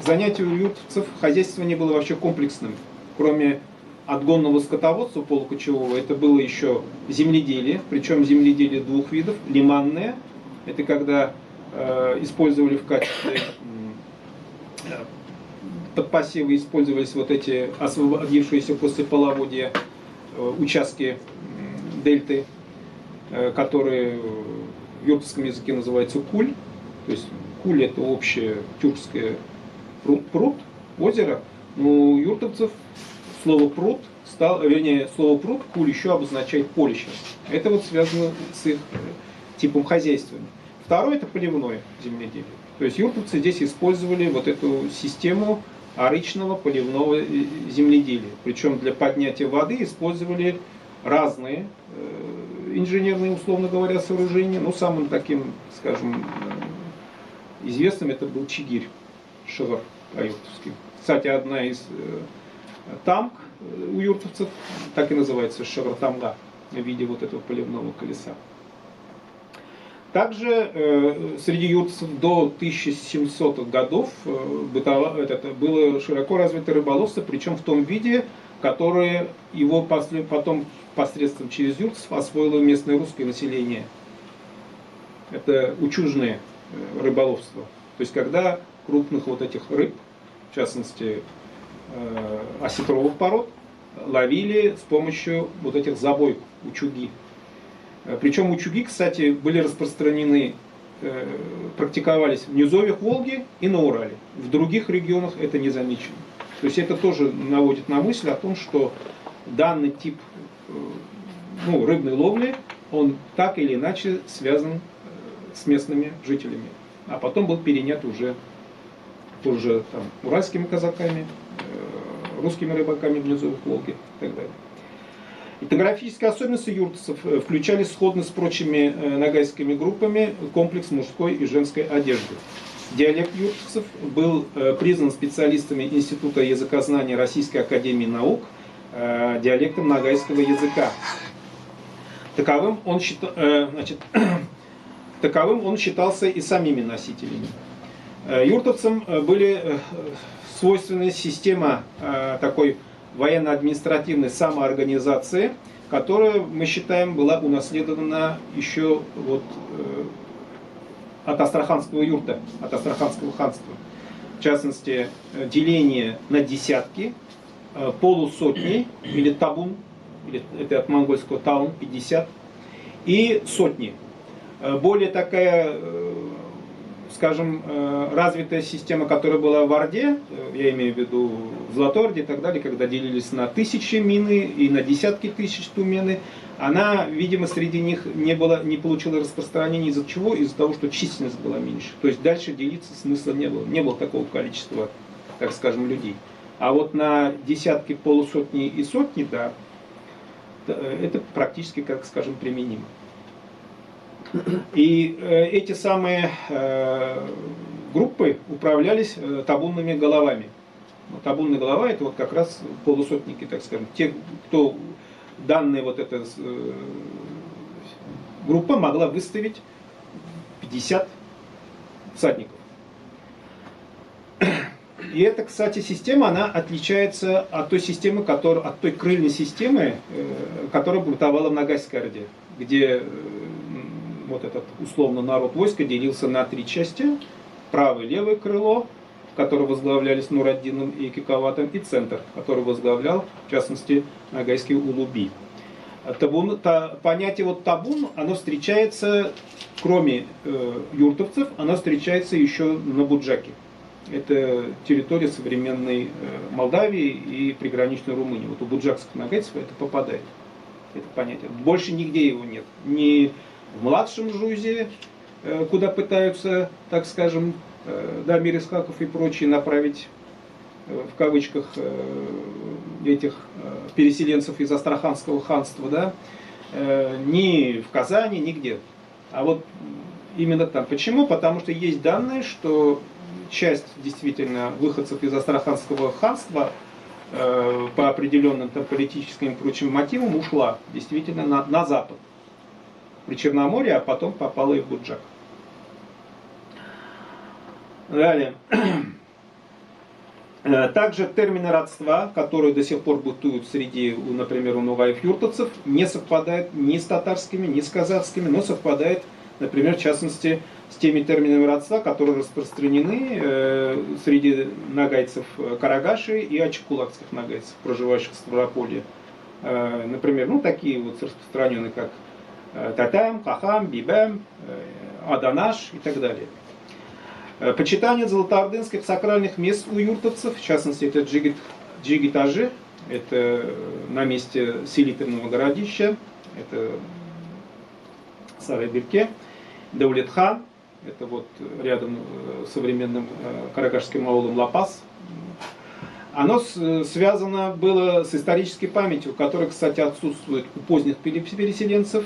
Speaker 1: занятие у юртовцев, хозяйствование было вообще комплексным. Кроме отгонного скотоводства полукочевого, это было еще земледелие, причем земледелие двух видов. Лиманное, это когда использовали в качестве под посевы использовались вот эти освободившиеся после половодья участки дельты, которые в юртовском языке называются куль. То есть куль это общее тюркское пруд, озеро. Но у юртовцев слово пруд слово пруд, куль еще обозначает поле сейчас. Это вот связано с их типом хозяйствования. Второе это поливное земледелие. То есть юртовцы здесь использовали вот эту систему арычного поливного земледелия. Причем для поднятия воды использовали разные инженерные, условно говоря, сооружения. Ну, самым таким, скажем, известным это был чигирь, шевар по-юртовски. Кстати, одна из тамг у юртовцев так и называется шевар-тамга в виде вот этого поливного колеса. Также среди юртовцев до 1700-х годов было широко развито рыболовство, причем в том виде, которое его потом посредством через юртовцев освоило местное русское население. Это учужное рыболовство. То есть когда крупных вот этих рыб, в частности осетровых пород, ловили с помощью вот этих забойк, учуги. Причем учуги, кстати, были распространены, практиковались в низовьях Волги и на Урале. В других регионах это не замечено. То есть это тоже наводит на мысль о том, что данный тип рыбной ловли, он так или иначе связан с местными жителями. А потом был перенят уже позже уральскими казаками, русскими рыбаками в низовьях Волги и так далее. Этнографические особенности юртовцев включали сходно с прочими ногайскими группами комплекс мужской и женской одежды. Диалект юртовцев был признан специалистами Института языкознания Российской академии наук диалектом ногайского языка. Таковым он считался и самими носителями. Юртовцам были свойственна система такой военно-административной самоорганизации, которая, мы считаем, была унаследована еще от Астраханского юрта, от Астраханского ханства. В частности, деление на десятки, полусотни или табун, это от монгольского таун, 50, и сотни. Более такая, скажем, развитая система, которая была в Орде, я имею в виду в Золотой Орде и так далее, когда делились на тысячи мины и на десятки тысяч тумены, она, видимо, среди них не получила распространения из-за чего? Из-за того, что численность была меньше. То есть дальше делиться смысла не было. Не было такого количества, так скажем, людей. А вот на десятки, полусотни и сотни, да, это практически, как скажем, применимо. И эти самые группы управлялись табунными головами. Табунная голова это вот как раз полусотники, так скажем. Те, кто данная вот эта группа могла выставить 50 всадников. И эта, кстати, система, она отличается от той системы, от той крыльной системы, которая бытовала в Ногайской Орде, где вот этот условно народ войска делился на три части: правое и левое крыло, которые возглавлялись Нураддином и Киковатым, и центр, который возглавлял, в частности, ногайский Улуби. Понятие вот табун, оно встречается, кроме юртовцев, оно встречается еще на Буджаке. Это территория современной Молдавии и приграничной Румынии. Вот у буджакских ногайцев это попадает, это понятие. Больше нигде его нет. Ни в младшем Жузе, куда пытаются, так скажем, Дамир Исхаков и прочие направить, в кавычках, этих переселенцев из Астраханского ханства, да, ни в Казани, нигде. А вот именно там. Почему? Потому что есть данные, что часть действительно выходцев из Астраханского ханства по определенным там политическим и прочим мотивам ушла действительно на запад. при Черноморье, а потом попала и в Буджак. Далее. Также термины родства, которые до сих пор бытуют среди, например, у нугаев-юртовцев, не совпадают ни с татарскими, ни с казахскими, но совпадают, например, в частности, с теми терминами родства, которые распространены среди нагайцев Карагаши и ачакулакских нагайцев, проживающих в Ставрополье. Например, такие вот распространенные, как Татам, Хахам, Бибам, Аданаш и так далее. Почитание золотоордынских сакральных мест у юртовцев, в частности, это Джигитажи, это на месте селительного городища, это Сарайбирке, Даулетхан, это вот рядом с современным карагашским аулом Лапас. Оно связано было с исторической памятью, которая, кстати, отсутствует у поздних переселенцев,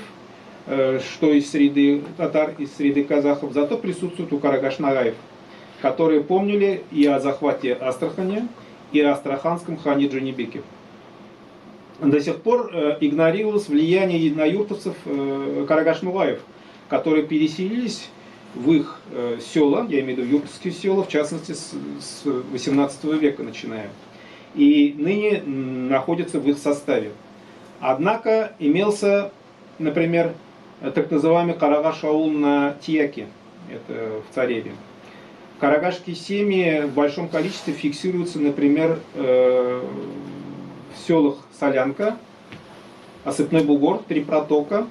Speaker 1: что из среды татар, из среды казахов, зато присутствует у карагаш-нагаев, которые помнили и о захвате Астрахани, и о астраханском хане Джанибеке. До сих пор игнорировалось влияние единоюртовцев карагаш-нугаев, которые переселились в их села, я имею в виду юртовские села, в частности с 18 века начиная, и ныне находятся в их составе. Однако имелся, например, так называемый Карагаш-аул на Тияке, это в Цареве. Карагашские семьи в большом количестве фиксируются, например, в селах Солянка, Осыпной Бугор, Три протока,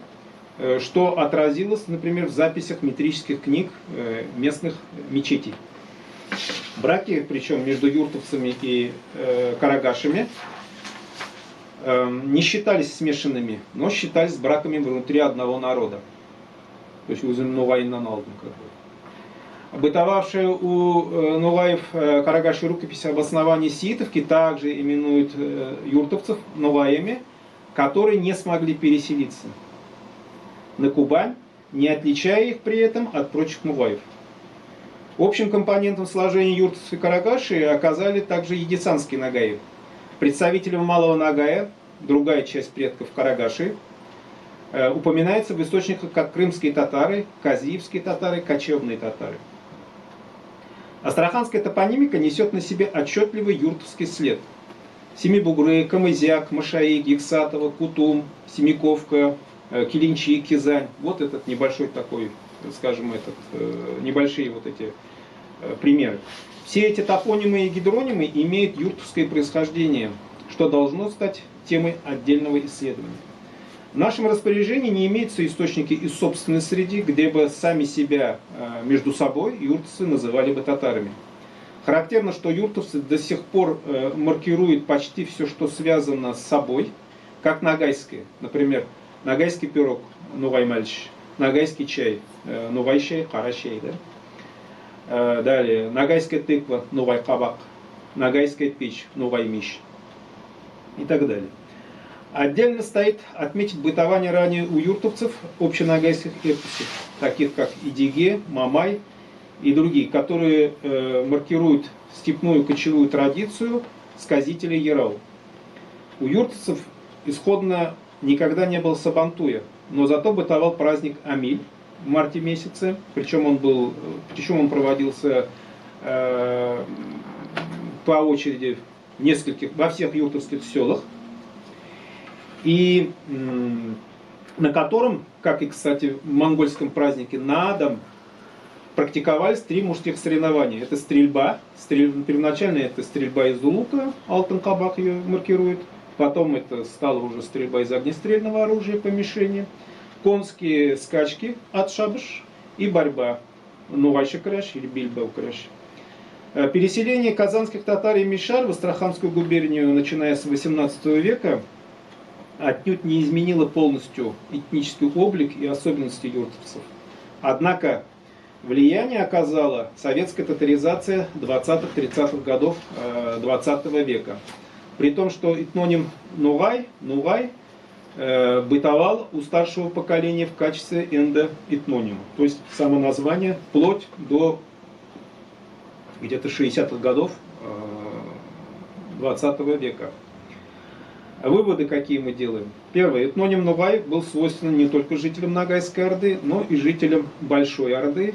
Speaker 1: что отразилось, например, в записях метрических книг местных мечетей. Браки, причем между юртовцами и карагашами, не считались смешанными, но считались браками внутри одного народа. То есть узен-нугайна налдым, как бы. Бытовавшая у нугаев карагаши рукопись об основании сиитовки также именуют юртовцев нугаями, которые не смогли переселиться на Кубань, не отличая их при этом от прочих нугаев. Общим компонентом сложения юртовцев и карагаши оказали также едицанские нагаи. Представителем Малого Нагая, другая часть предков Карагаши, упоминается в источниках как крымские татары, казиевские татары, кочевные татары. Астраханская топонимика несет на себе отчетливый юртовский след. Семибугры, Камызяк, Машаи, Гексатово, Кутум, Семиковка, Килинчи, Кизань. Вот этот небольшой такой, скажем, небольшие вот эти примеры. Все эти топонимы и гидронимы имеют юртовское происхождение, что должно стать темой отдельного исследования. В нашем распоряжении не имеются источники из собственной среды, где бы сами себя между собой юртовцы называли бы татарами. Характерно, что юртовцы до сих пор маркируют почти все, что связано с собой, как нагайское. Например, нагайский пирог, нугай мальчиш, нагайский чай, нугай чай, харачай, да? Далее, нагайская тыква, нугай кабак, нагайская печь, нугай миш и так далее. Отдельно стоит отметить бытование ранее у юртовцев общенагайских эпосов, таких как Идиге, Мамай и другие, которые маркируют степную кочевую традицию сказителей Ярау. У юртовцев исходно никогда не было сабантуя, но зато бытовал праздник Амиль в марте месяце, причем он проводился по очереди во всех юртовских селах, и на котором, как и, кстати, в монгольском празднике Наадам, практиковались 3 мужских соревнования. Это стрельба, первоначально это стрельба из лука, Алтын Кабак ее маркирует, потом это стало уже стрельба из огнестрельного оружия по мишени, конские скачки от шабыш и борьба, нугайши краш или бильба краш. Переселение казанских татар и мишар в Астраханскую губернию, начиная с 18 века, отнюдь не изменило полностью этнический облик и особенности юртовцев. Однако влияние оказала советская татаризация 20-30-х годов 20 века. При том, что этноним Нугай бытовал у старшего поколения в качестве эндоэтнонима. То есть само название вплоть до где-то 60-х годов 20 века. Выводы какие мы делаем? Первое. Этноним Ногай был свойственен не только жителям Ногайской Орды, но и жителям Большой Орды,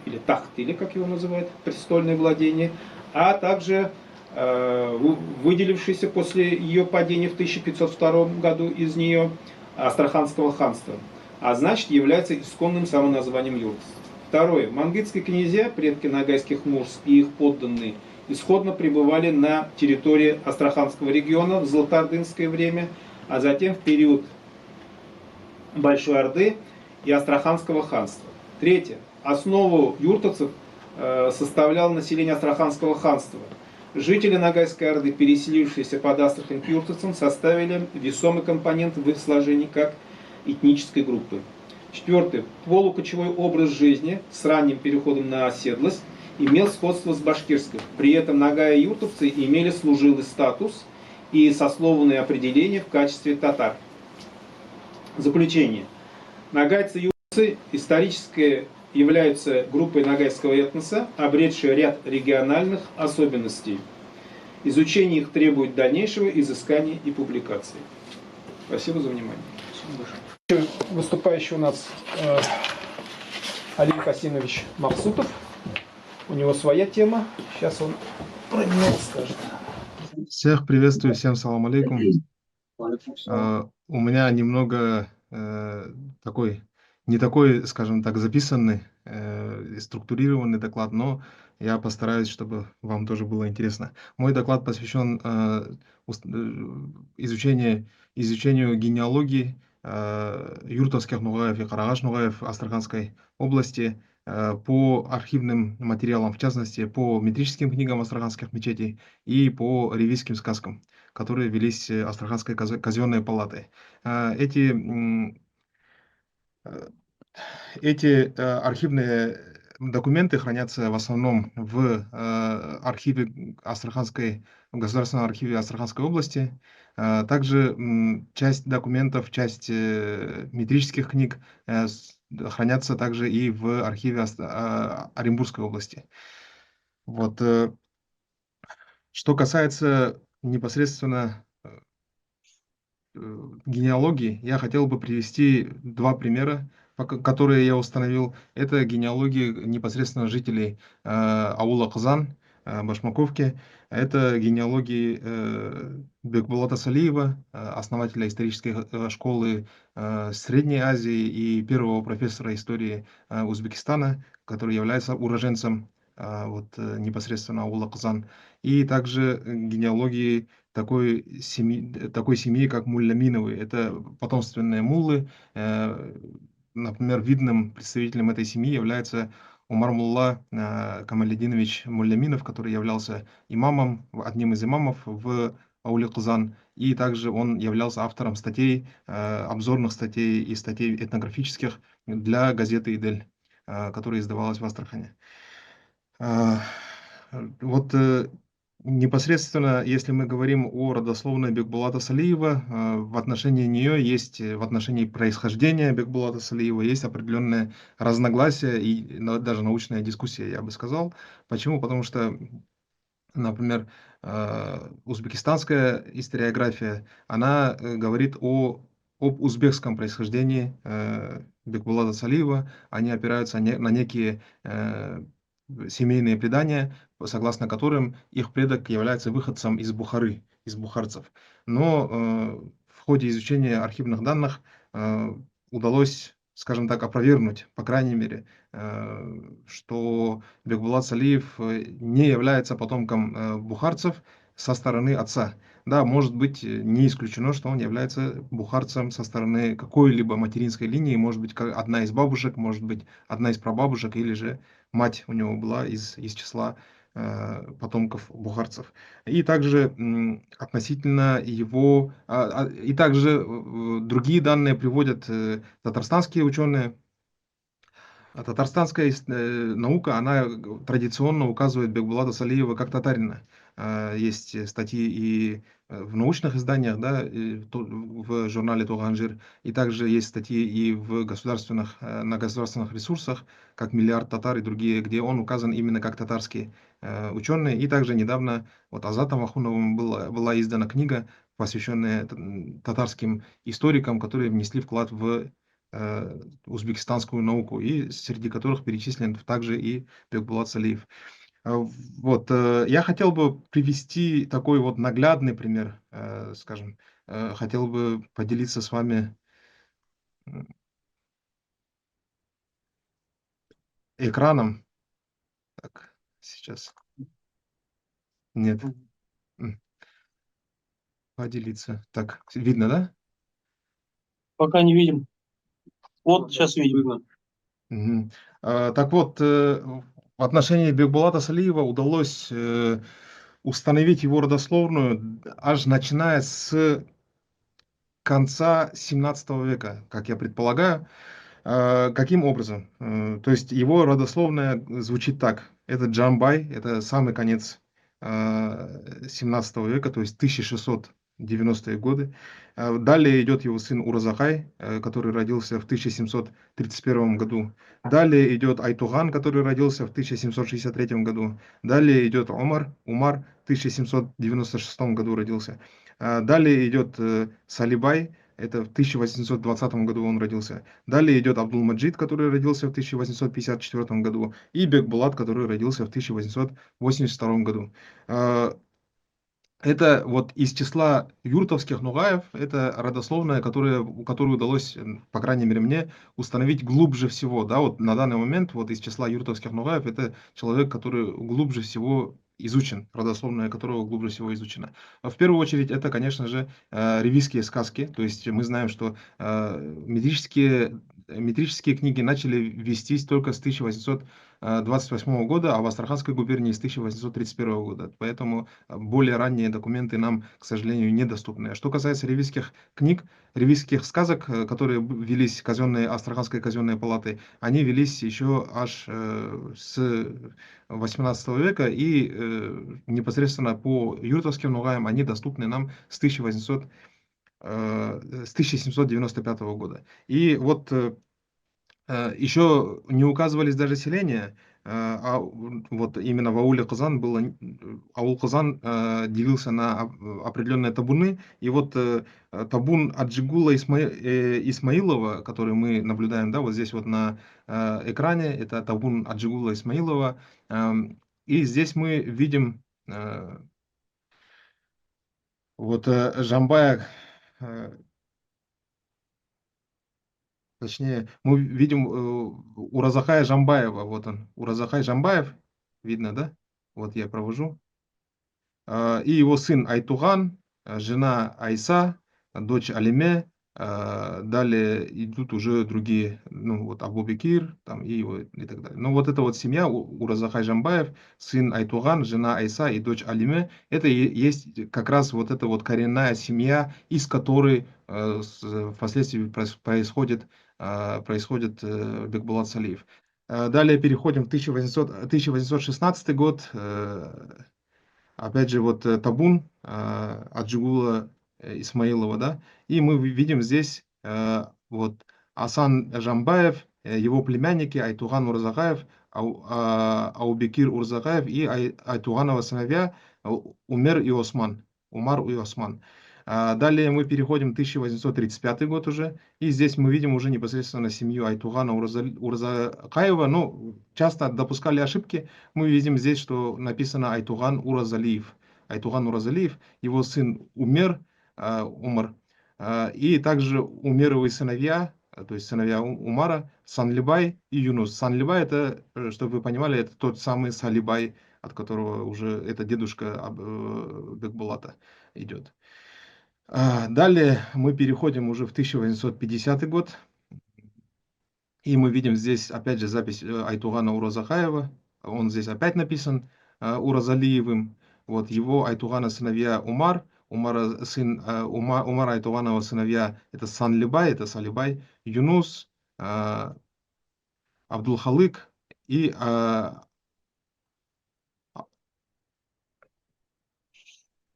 Speaker 1: или Тахтыли, как его называют, престольное владение, а также выделившийся после ее падения в 1502 году из нее Астраханского ханства, а значит является исконным самоназванием юртов. Второе. Мангытские князья, предки ногайских мурс и их подданные, исходно пребывали на территории Астраханского региона в златоордынское время, а затем в период Большой Орды и Астраханского ханства. Третье. Основу юртовцев составляло население Астраханского ханства. Жители Ногайской Орды, переселившиеся под Астрахань к юртовцам, составили весомый компонент в их сложении как этнической группы. Четвертое. Полукочевой образ жизни с ранним переходом на оседлость имел сходство с башкирским. При этом ногая-юртовцы имели служилый статус и сословные определения в качестве татар. Заключение. Ногайцы-юртовцы исторически являются группой ногайского этноса, обретшей ряд региональных особенностей. Изучение их требует дальнейшего изыскания и публикации. Спасибо за внимание. Выступающий у нас Алим Хасинович Махсутов. У него своя тема. Сейчас он про нее скажет.
Speaker 3: Всех приветствую, всем салам алейкум. У меня немного не такой, скажем так, записанный, структурированный доклад, но я постараюсь, чтобы вам тоже было интересно. Мой доклад посвящен изучению генеалогии юртовских нугаев и карагаш нугаев Астраханской области по архивным материалам, в частности, по метрическим книгам астраханских мечетей и по ревизским сказкам, которые велись Астраханской казенной палатой. Эти архивные документы хранятся в основном в архиве Государственном архиве Астраханской области. Также часть документов, часть метрических книг хранятся также и в архиве Оренбургской области. Вот. Что касается непосредственно генеалогии, я хотел бы привести два примера, которые я установил. Это генеалогии непосредственно жителей аула Казан, Башмаковки. Это генеалогии Бекбулата Салиева, основателя исторической школы Средней Азии и первого профессора истории Узбекистана, который является уроженцем непосредственно аула Казан. И также генеалогии такой семьи, как Мулляминовы. Это потомственные муллы. Например, видным представителем этой семьи является Умар Мулла Камалединович Мулляминов, который являлся одним из имамов в ауле Казан. И также он являлся автором статей, обзорных статей и статей этнографических для газеты «Идель», которая издавалась в Астрахани. Непосредственно, если мы говорим о родословной Бекбулата Салиева, в отношении нее есть, в отношении происхождения Бекбулата Салиева есть определенные разногласия и даже научная дискуссия, я бы сказал. Почему? Потому что, например, узбекистанская историография, она говорит об узбекском происхождении Бекбулата Салиева. Они опираются на некие семейные предания, согласно которым их предок является выходцем из Бухары, из бухарцев. Но в ходе изучения архивных данных удалось, скажем так, опровергнуть, по крайней мере, что Бекбулат Салиев не является потомком бухарцев со стороны отца. Да, может быть, не исключено, что он является бухарцем со стороны какой-либо материнской линии, может быть, одна из бабушек, может быть, одна из прабабушек, или же мать у него была из числа потомков бухарцев. И также относительно его, и также другие данные приводят татарстанские ученые. Татарстанская наука, она традиционно указывает Бекбулата Салиева как татарина. Есть статьи и в научных изданиях, да, в журнале Туганжир, и также есть статьи и на государственных ресурсах, как «Миллиард татар» и другие, где он указан именно как татарский ученый. И также недавно Азатом Ахуновым была издана книга посвященные татарским историкам, которые внесли вклад в узбекистанскую науку, и среди которых перечислен также и Бекбулат Салиев. Вот, я хотел бы привести такой вот наглядный пример, скажем, хотел бы поделиться с вами экраном. Так, сейчас. Нет. М, Поделиться. Так, видно, да?
Speaker 4: Пока не видим. Вот сейчас видим.
Speaker 3: Мгм. Так вот, в отношении Бекбулата Салиева удалось установить его родословную аж начиная с конца 17 века, как я предполагаю. Каким образом? То есть его родословная звучит так. Это Джамбай, это самый конец 17 века, то есть 1690-е годы. Далее идет его сын Уразахай, который родился в 1731 году. Далее идет Айтуган, который родился в 1763 году. Далее идет Умар в 1796 году родился. Далее идет Салибай, это в 1820 году он родился. Далее идет Абдул-Маджид, который родился в 1854 году, и Бекбулат, который родился в 1882 году. Это вот из числа юртовских нугаев, это родословная, которую удалось, по крайней мере мне, установить глубже всего. Да, вот на данный момент вот из числа юртовских нугаев это человек, который глубже всего изучен, родословная которого глубже всего изучена. В первую очередь это, конечно же, ревизские сказки. То есть мы знаем, что метрические книги начали вестись только с 1828 года, а в Астраханской губернии с 1831 года. Поэтому более ранние документы нам, к сожалению, недоступны. Что касается ревизских книг, ревизских сказок, которые велись Астраханской казенной палатой, они велись еще аж с 18 века, и непосредственно по юртовским нугаям они доступны нам с 1795 года. И вот еще не указывались даже селения, вот именно в ауле Казан аул Казан делился на определенные табуны, и вот табун Аджигула Исмаилова, который мы наблюдаем, да, вот здесь вот на экране, это табун Аджигула Исмаилова, и здесь мы видим вот Жамбая, точнее, мы видим Уразахая Жамбаева, вот он, Уразахай Жамбаев, видно, да? Вот я провожу. И его сын Айтуган, жена Айса, дочь Алиме, далее идут уже другие, ну вот Абу-Бекир, там и так далее. Но вот эта вот семья, Уразахай Жамбаев, сын Айтуган, жена Айса и дочь Алиме, это и есть как раз вот эта вот коренная семья, из которой впоследствии происходит Бекбулат Салиев. Далее переходим в 1816 год. Опять же, вот табун Аджигула Исмаилова, да, и мы видим здесь вот Асан Жамбаев, его племянники Айтуган Урзагаев, Аубекир Урзагаев и Айтуганова сыновья Умер и Осман. Умар и Осман. Далее мы переходим в 1835 год уже, и здесь мы видим уже непосредственно семью Айтугана Урзакаева, но часто допускали ошибки. Мы видим здесь, что написано Айтуган Уразалиев. Айтуган Уразалиев, его сын Умар, и также Умеровые сыновья, то есть сыновья Умара, Санлибай и Юнус. Санлибай это, чтобы вы понимали, это тот самый Салибай, от которого уже это дедушка Бекбулата идет. Далее мы переходим уже в 1850 год. И мы видим здесь опять же запись Айтугана Уразахаева. Он здесь опять написан Уразалиевым. Вот его Айтугана сыновья Умара Айтуганова сыновья это Санлибай, это Салибай, Юнус, Абдулхалык и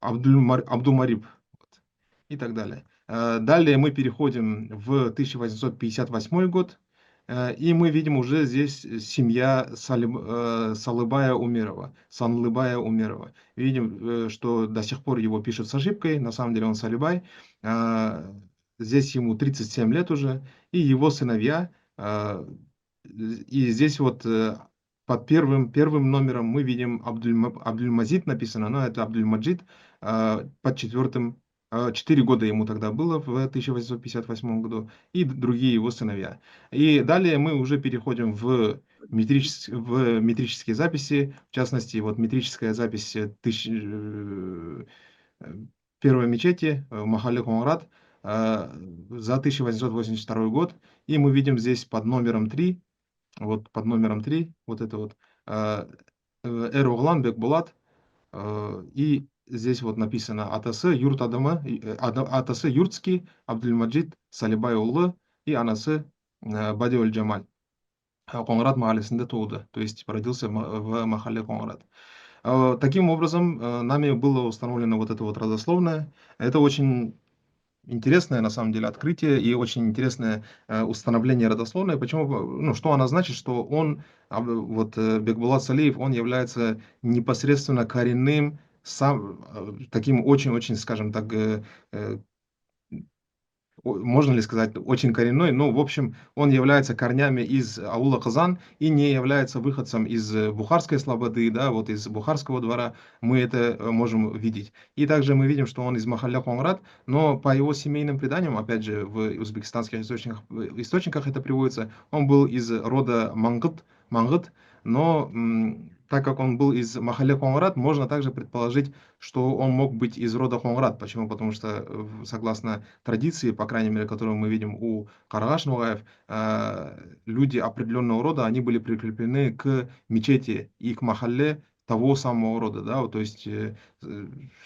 Speaker 3: Абдумариб и так далее. Далее мы переходим в 1858 год. И мы видим уже здесь семья Салыбая Умерова, Санлыбая Умерова. Видим, что до сих пор его пишут с ошибкой, на самом деле он Салибай. Здесь ему 37 лет уже, и его сыновья. И здесь вот под первым номером мы видим Абдульмазид написано, но это Абдульмаджид. Под четвертым 4 года ему тогда было в 1858 году, и другие его сыновья. И далее мы уже переходим в метрические записи, в частности, вот метрическая запись первой мечети в Махале Конград за 1882 год. И мы видим здесь под номером 3, вот под номером 3, вот это вот Эр-Оглан Бекбулат, и здесь вот написано Атасы Юрт Адама, Атасы Юртский, Абдульмаджид, Салибай Уллы и Анасы Бадиуль Джамаль. Конград Махалесінде туды, то есть родился в Махале Конград. Таким образом, нами было установлено вот это вот родословное. Это очень интересное, на самом деле, открытие и очень интересное установление родословной. Почему? Ну, что она значит? Что он, вот Бекбулат Салиев, он является непосредственно коренным, таким очень-очень, скажем так, можно ли сказать, очень коренной, но, в общем, он является корнями из аула Казан и не является выходцем из Бухарской слободы, да, вот из Бухарского двора, мы это можем видеть. И также мы видим, что он из Махалля Конград, но по его семейным преданиям, опять же, в узбекистанских источниках это приводится, он был из рода Мангыт, но так как он был из Махалля Конград, можно также предположить, что он мог быть из рода Конград. Почему? Потому что, согласно традиции, по крайней мере, которую мы видим у Карагаш Ногаев, люди определенного рода, они были прикреплены к мечети и к Махалле того самого рода, да, вот, то есть,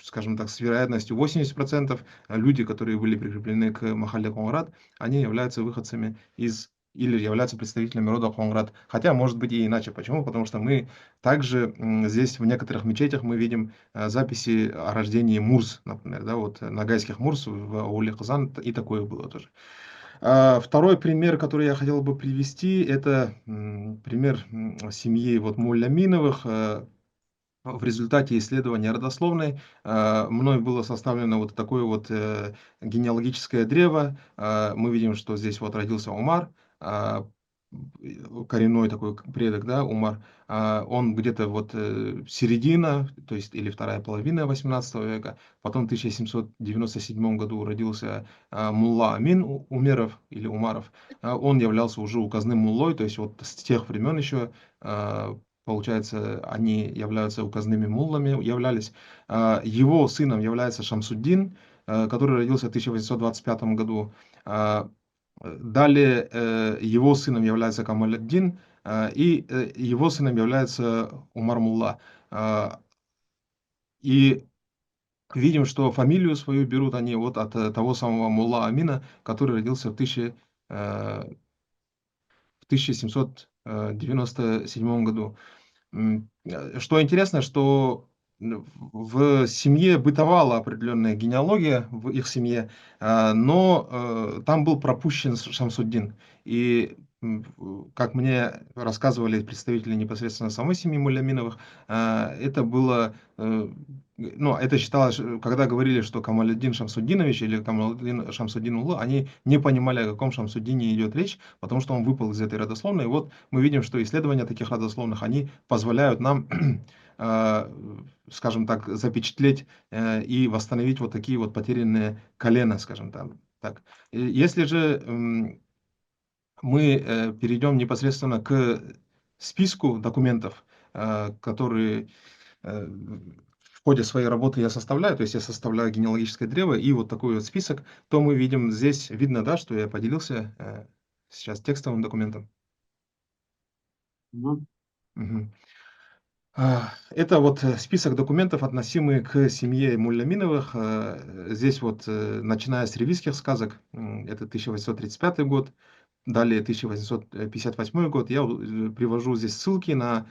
Speaker 3: скажем так, с вероятностью 80% люди, которые были прикреплены к Махалле Конград, они являются выходцами из или являются представителями рода Конград. Хотя, может быть, и иначе. Почему? Потому что мы также здесь в некоторых мечетях мы видим записи о рождении Мурз, например, да, вот нагайских Мурз в ауле Казан, и такое было тоже. Второй пример, который я хотел бы привести, это пример семьи вот Мулляминовых. В результате исследования родословной мной было составлено вот такое вот генеалогическое древо. Мы видим, что здесь вот родился Умар, коренной такой предок, да, Умар. Он где-то вот середина, то есть или вторая половина 18 века. Потом в 1797 году родился Мулла Амин Умеров или Умаров. Он являлся уже указным муллой, то есть вот с тех времен еще получается, они являются указными муллами, являлись. Его сыном является Шамсуддин, который родился в 1825 году. Далее его сыном является Камаляддин, и его сыном является Умар Мулла. И видим, что фамилию свою берут они вот от того самого Мулла Амина, который родился в 1797 году. Что интересно, что в семье бытовала определенная генеалогия, в их семье, но там был пропущен Шамсуддин. И как мне рассказывали представители непосредственно самой семьи Муляминовых, это было, ну, это считалось, когда говорили, что Камаляддин Шамсуддинович или Камаляддин Шамсуддин Улы, они не понимали, о каком Шамсуддине идет речь, потому что он выпал из этой родословной. И вот мы видим, что исследования таких родословных, они позволяют нам, скажем так, запечатлеть и восстановить вот такие вот потерянные колена, скажем так. Если же мы перейдем непосредственно к списку документов, которые в ходе своей работы я составляю, то есть я составляю генеалогическое древо и вот такой вот список, то мы видим здесь, видно, да, что я поделился сейчас текстовым документом.
Speaker 4: Мгм.
Speaker 3: Мгм. Это вот список документов, относимые к семье Мулляминовых. Здесь вот, начиная с ревизских сказок, это 1835 год, далее 1858 год, я привожу здесь ссылки на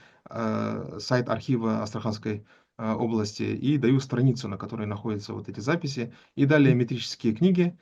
Speaker 3: сайт архива Астраханской области и даю страницу, на которой находятся вот эти записи. И далее метрические книги.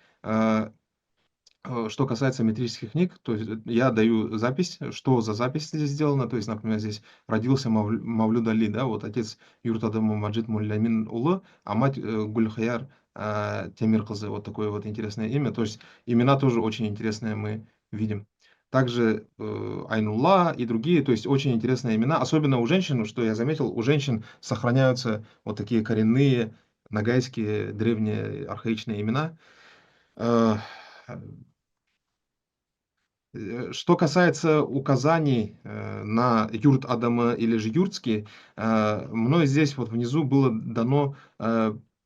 Speaker 3: Что касается метрических книг, то есть я даю запись, что за запись здесь сделано. То есть, например, здесь родился Мавлюд Али, да, вот отец Юртадаму Маджид Муллямин Улы, а мать Гульхаяр Темирқызы. Вот такое вот интересное имя. То есть имена тоже очень интересные мы видим. Также Айнулла и другие, то есть очень интересные имена. Особенно у женщин, что я заметил, у женщин сохраняются вот такие коренные ногайские древние архаичные имена. Э, Что касается указаний на юрт Адама или же юртский, мной здесь вот внизу было дано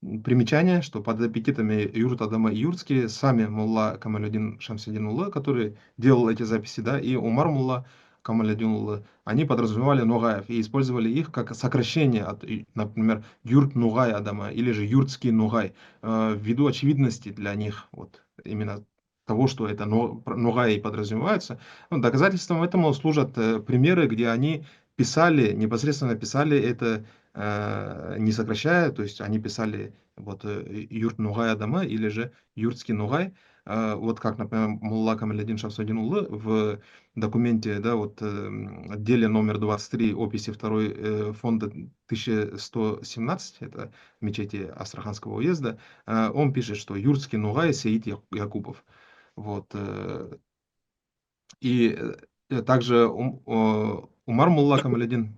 Speaker 3: примечание, что под эпитетами юрт Адама и юртский сами мулла Камалюдин Шамсидин Улла, который делал эти записи, да, и Умар мулла Камалюдин Улла, они подразумевали Нугаев и использовали их как сокращение от, например, юрт Нугай Адама или же юртский Нугай, ввиду очевидности для них вот именно того, что это Ногай подразумевается. Ну, доказательством этому служат примеры, где они писали, непосредственно писали это, не сокращая, то есть они писали вот юрт Нугай Адама или же юртский Нугай, вот как, например, Мулла Камаледдин Шамсуддин Улы в документе, да, вот отделе номер 23 описи 2 фонда 1117, это мечети Астраханского уезда, он пишет, что юртский Нугай Сеид Якубов. Вот. И также Умар Мулла Камаледдин,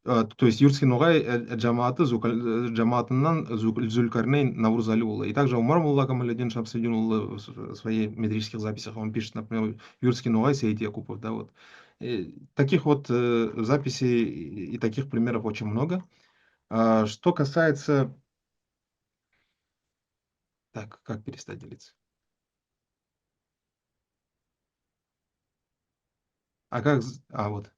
Speaker 3: то есть Юрский Нугай джамааты джамаатынан Зулькарнейн Наврузалиулла. И также Умар Мулла Камаледдин Шамсиддин в своих метрических записях, он пишет, например, Юрский Нугай Сеид Якупов. Да, вот. И таких вот записей и таких примеров очень много. Что касается... Так, как перестать делиться? Вот.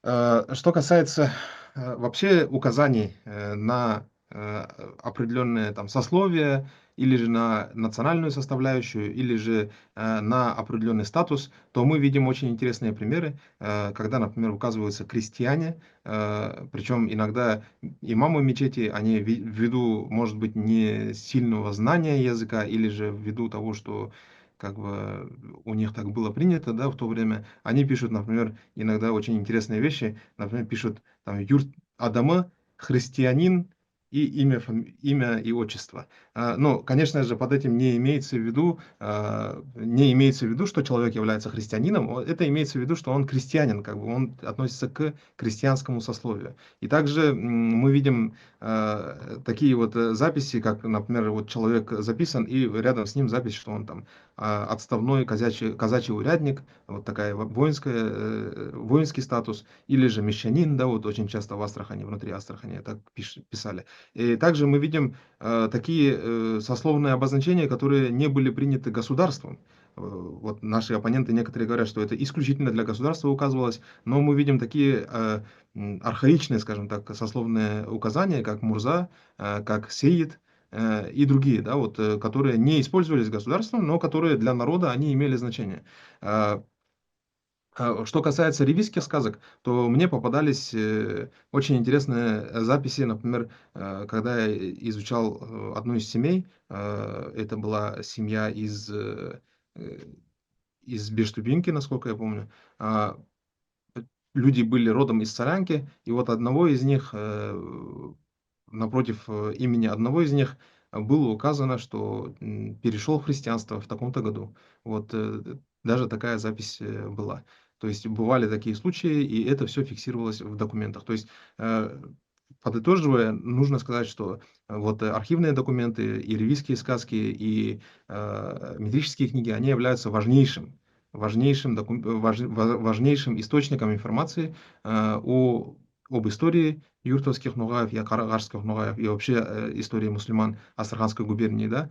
Speaker 3: Что касается вообще указаний на определенные там сословия, или же на национальную составляющую, или же на определенный статус, то мы видим очень интересные примеры, когда, например, указываются крестьяне, причем иногда имамы мечети, они ввиду, может быть, не сильного знания языка, или же ввиду того, что как бы у них так было принято, да, в то время, они пишут, например, иногда очень интересные вещи. Например, пишут там Юрт Адама, христианин и имя и отчество. Но, конечно же, под этим не имеется в виду, что человек является христианином. Это имеется в виду, что он крестьянин, как бы он относится к крестьянскому сословию. И также мы видим такие вот записи, как, например, вот человек записан, и рядом с ним запись, что он там отставной казачий урядник, вот такая воинский статус, или же мещанин, да, вот очень часто в Астрахани, внутри Астрахани так писали. И также мы видим такие сословные обозначения, которые не были приняты государством. Вот наши оппоненты некоторые говорят, что это исключительно для государства указывалось, но мы видим такие архаичные, скажем так, сословные указания, как Мурза, как Сеид, и другие, да, вот, которые не использовались государством, но которые для народа они имели значение. Что касается ревизских сказок, то мне попадались очень интересные записи, например, когда я изучал одну из семей, это была семья из Бештубинки, насколько я помню. Люди были родом из Солянки, и вот одного из них, напротив имени одного из них было указано, что перешел в христианство в таком-то году. Вот даже такая запись была. То есть бывали такие случаи, и это все фиксировалось в документах. То есть, подытоживая, нужно сказать, что вот архивные документы, и ревизские сказки, и метрические книги, они являются важнейшим источником информации об истории юртовских нугаев, и карагарских нугаев, и вообще истории мусульман Астраханской губернии, да,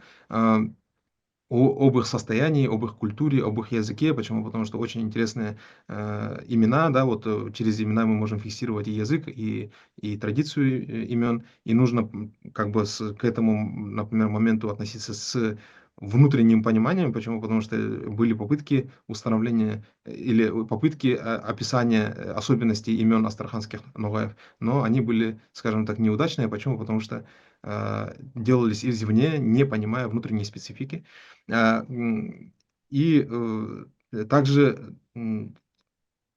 Speaker 3: об их состоянии, об их культуре, об их языке. Почему? Потому что очень интересные имена, да, вот через имена мы можем фиксировать и язык, и традицию имен, и нужно как бы к этому, например, моменту относиться с внутренним пониманием. Почему? Потому что были попытки установления или попытки описания особенностей имен астраханских ногаев, но они были, скажем так, неудачные. Почему? Потому что делались извне, не понимая внутренней специфики. И также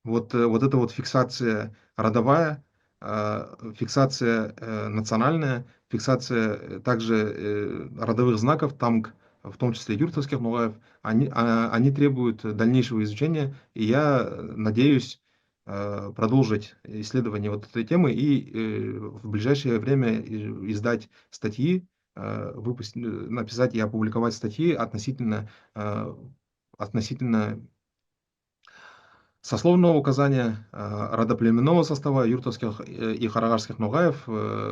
Speaker 3: вот эта вот фиксация родовая, фиксация национальная, фиксация также родовых знаков, тамг, в том числе юртовских ногаев, они требуют дальнейшего изучения, и я надеюсь продолжить исследование вот этой темы и в ближайшее время издать статьи, написать и опубликовать статьи относительно сословного указания, родоплеменного состава юртовских и харагашских ногаев,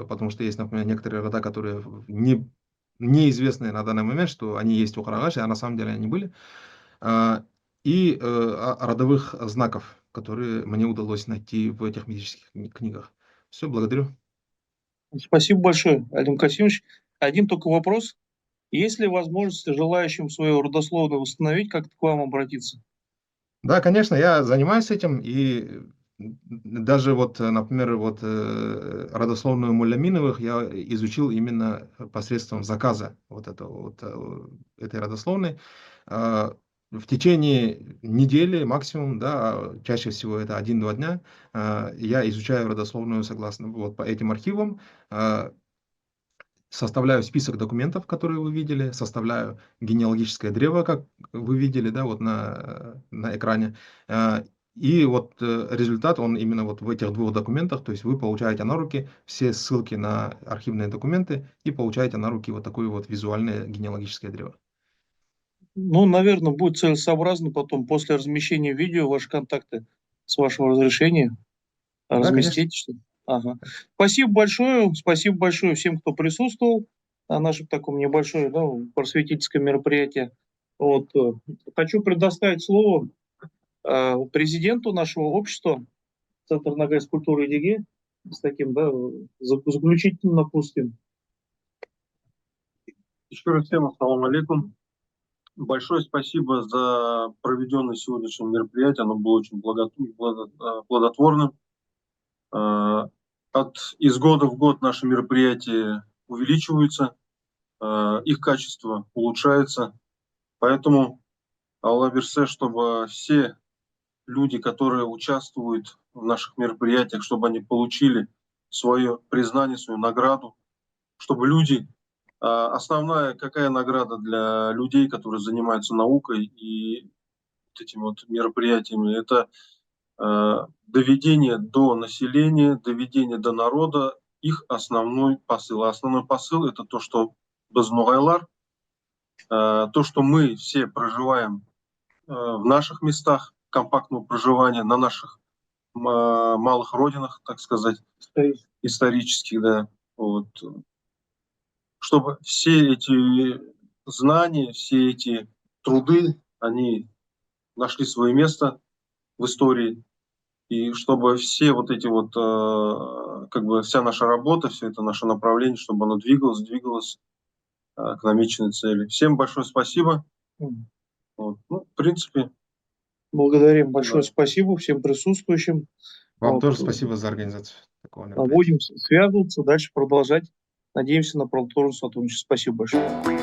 Speaker 3: потому что есть, например, некоторые рода, которые неизвестны на данный момент, что они есть у Харагаши, а на самом деле они были, и родовых знаков, которые мне удалось найти в этих мистических книгах. Все, благодарю.
Speaker 4: Спасибо большое, Алим Касимович. Один только вопрос. Есть ли возможность желающим свое родословное восстановить, как-то к вам обратиться?
Speaker 3: Да, конечно, я занимаюсь этим, и даже вот, например, вот родословную Муляминовых я изучил именно посредством заказа вот этой родословной. В течение недели максимум, да, чаще всего это 1-2 дня, я изучаю родословную согласно вот по этим архивам, составляю список документов, которые вы видели, составляю генеалогическое древо, как вы видели, да, вот на экране. И вот результат, он именно вот в этих 2 документах, то есть вы получаете на руки все ссылки на архивные документы и получаете на руки вот такое вот визуальное генеалогическое древо.
Speaker 4: Ну, наверное, будет целесообразно потом, после размещения видео, ваши контакты с вашего разрешения
Speaker 3: Да, конечно.
Speaker 4: разместить. Ага. Спасибо большое всем, кто присутствовал на нашем таком небольшом, да, просветительском мероприятии. Вот. Хочу предоставить слово президенту нашего общества, Центр ногайской культуры и Диге, с таким, да, заключительным напутствием.
Speaker 5: Еще раз всем ассаламу алейкум. Большое спасибо за проведенное сегодняшнее мероприятие. Оно было очень плодотворным. Из года в год наши мероприятия увеличиваются, их качество улучшается. Поэтому Аллах версе, чтобы все люди, которые участвуют в наших мероприятиях, чтобы они получили свое признание, свою награду, чтобы люди... Основная какая награда для людей, которые занимаются наукой и вот этими вот мероприятиями, это доведение до населения, доведение до народа их основной посыл. Основной посыл это то, что без нугайлар, то, что мы все проживаем в наших местах компактного проживания, на наших малых родинах, так сказать, исторических, да, вот. Чтобы все эти знания, все эти труды, они нашли свое место в истории, и чтобы все вот эти вот, как бы вся наша работа, все это наше направление, чтобы оно двигалось к намеченной цели. Всем большое спасибо. Вот. Ну, в принципе.
Speaker 4: Благодарим большое,
Speaker 5: Да.
Speaker 4: Спасибо всем присутствующим.
Speaker 3: Вам
Speaker 4: Вот.
Speaker 3: тоже спасибо за организацию такого мероприятия.
Speaker 4: Будем связываться, дальше продолжать. Надеемся на плодотворное сотрудничество. Спасибо большое.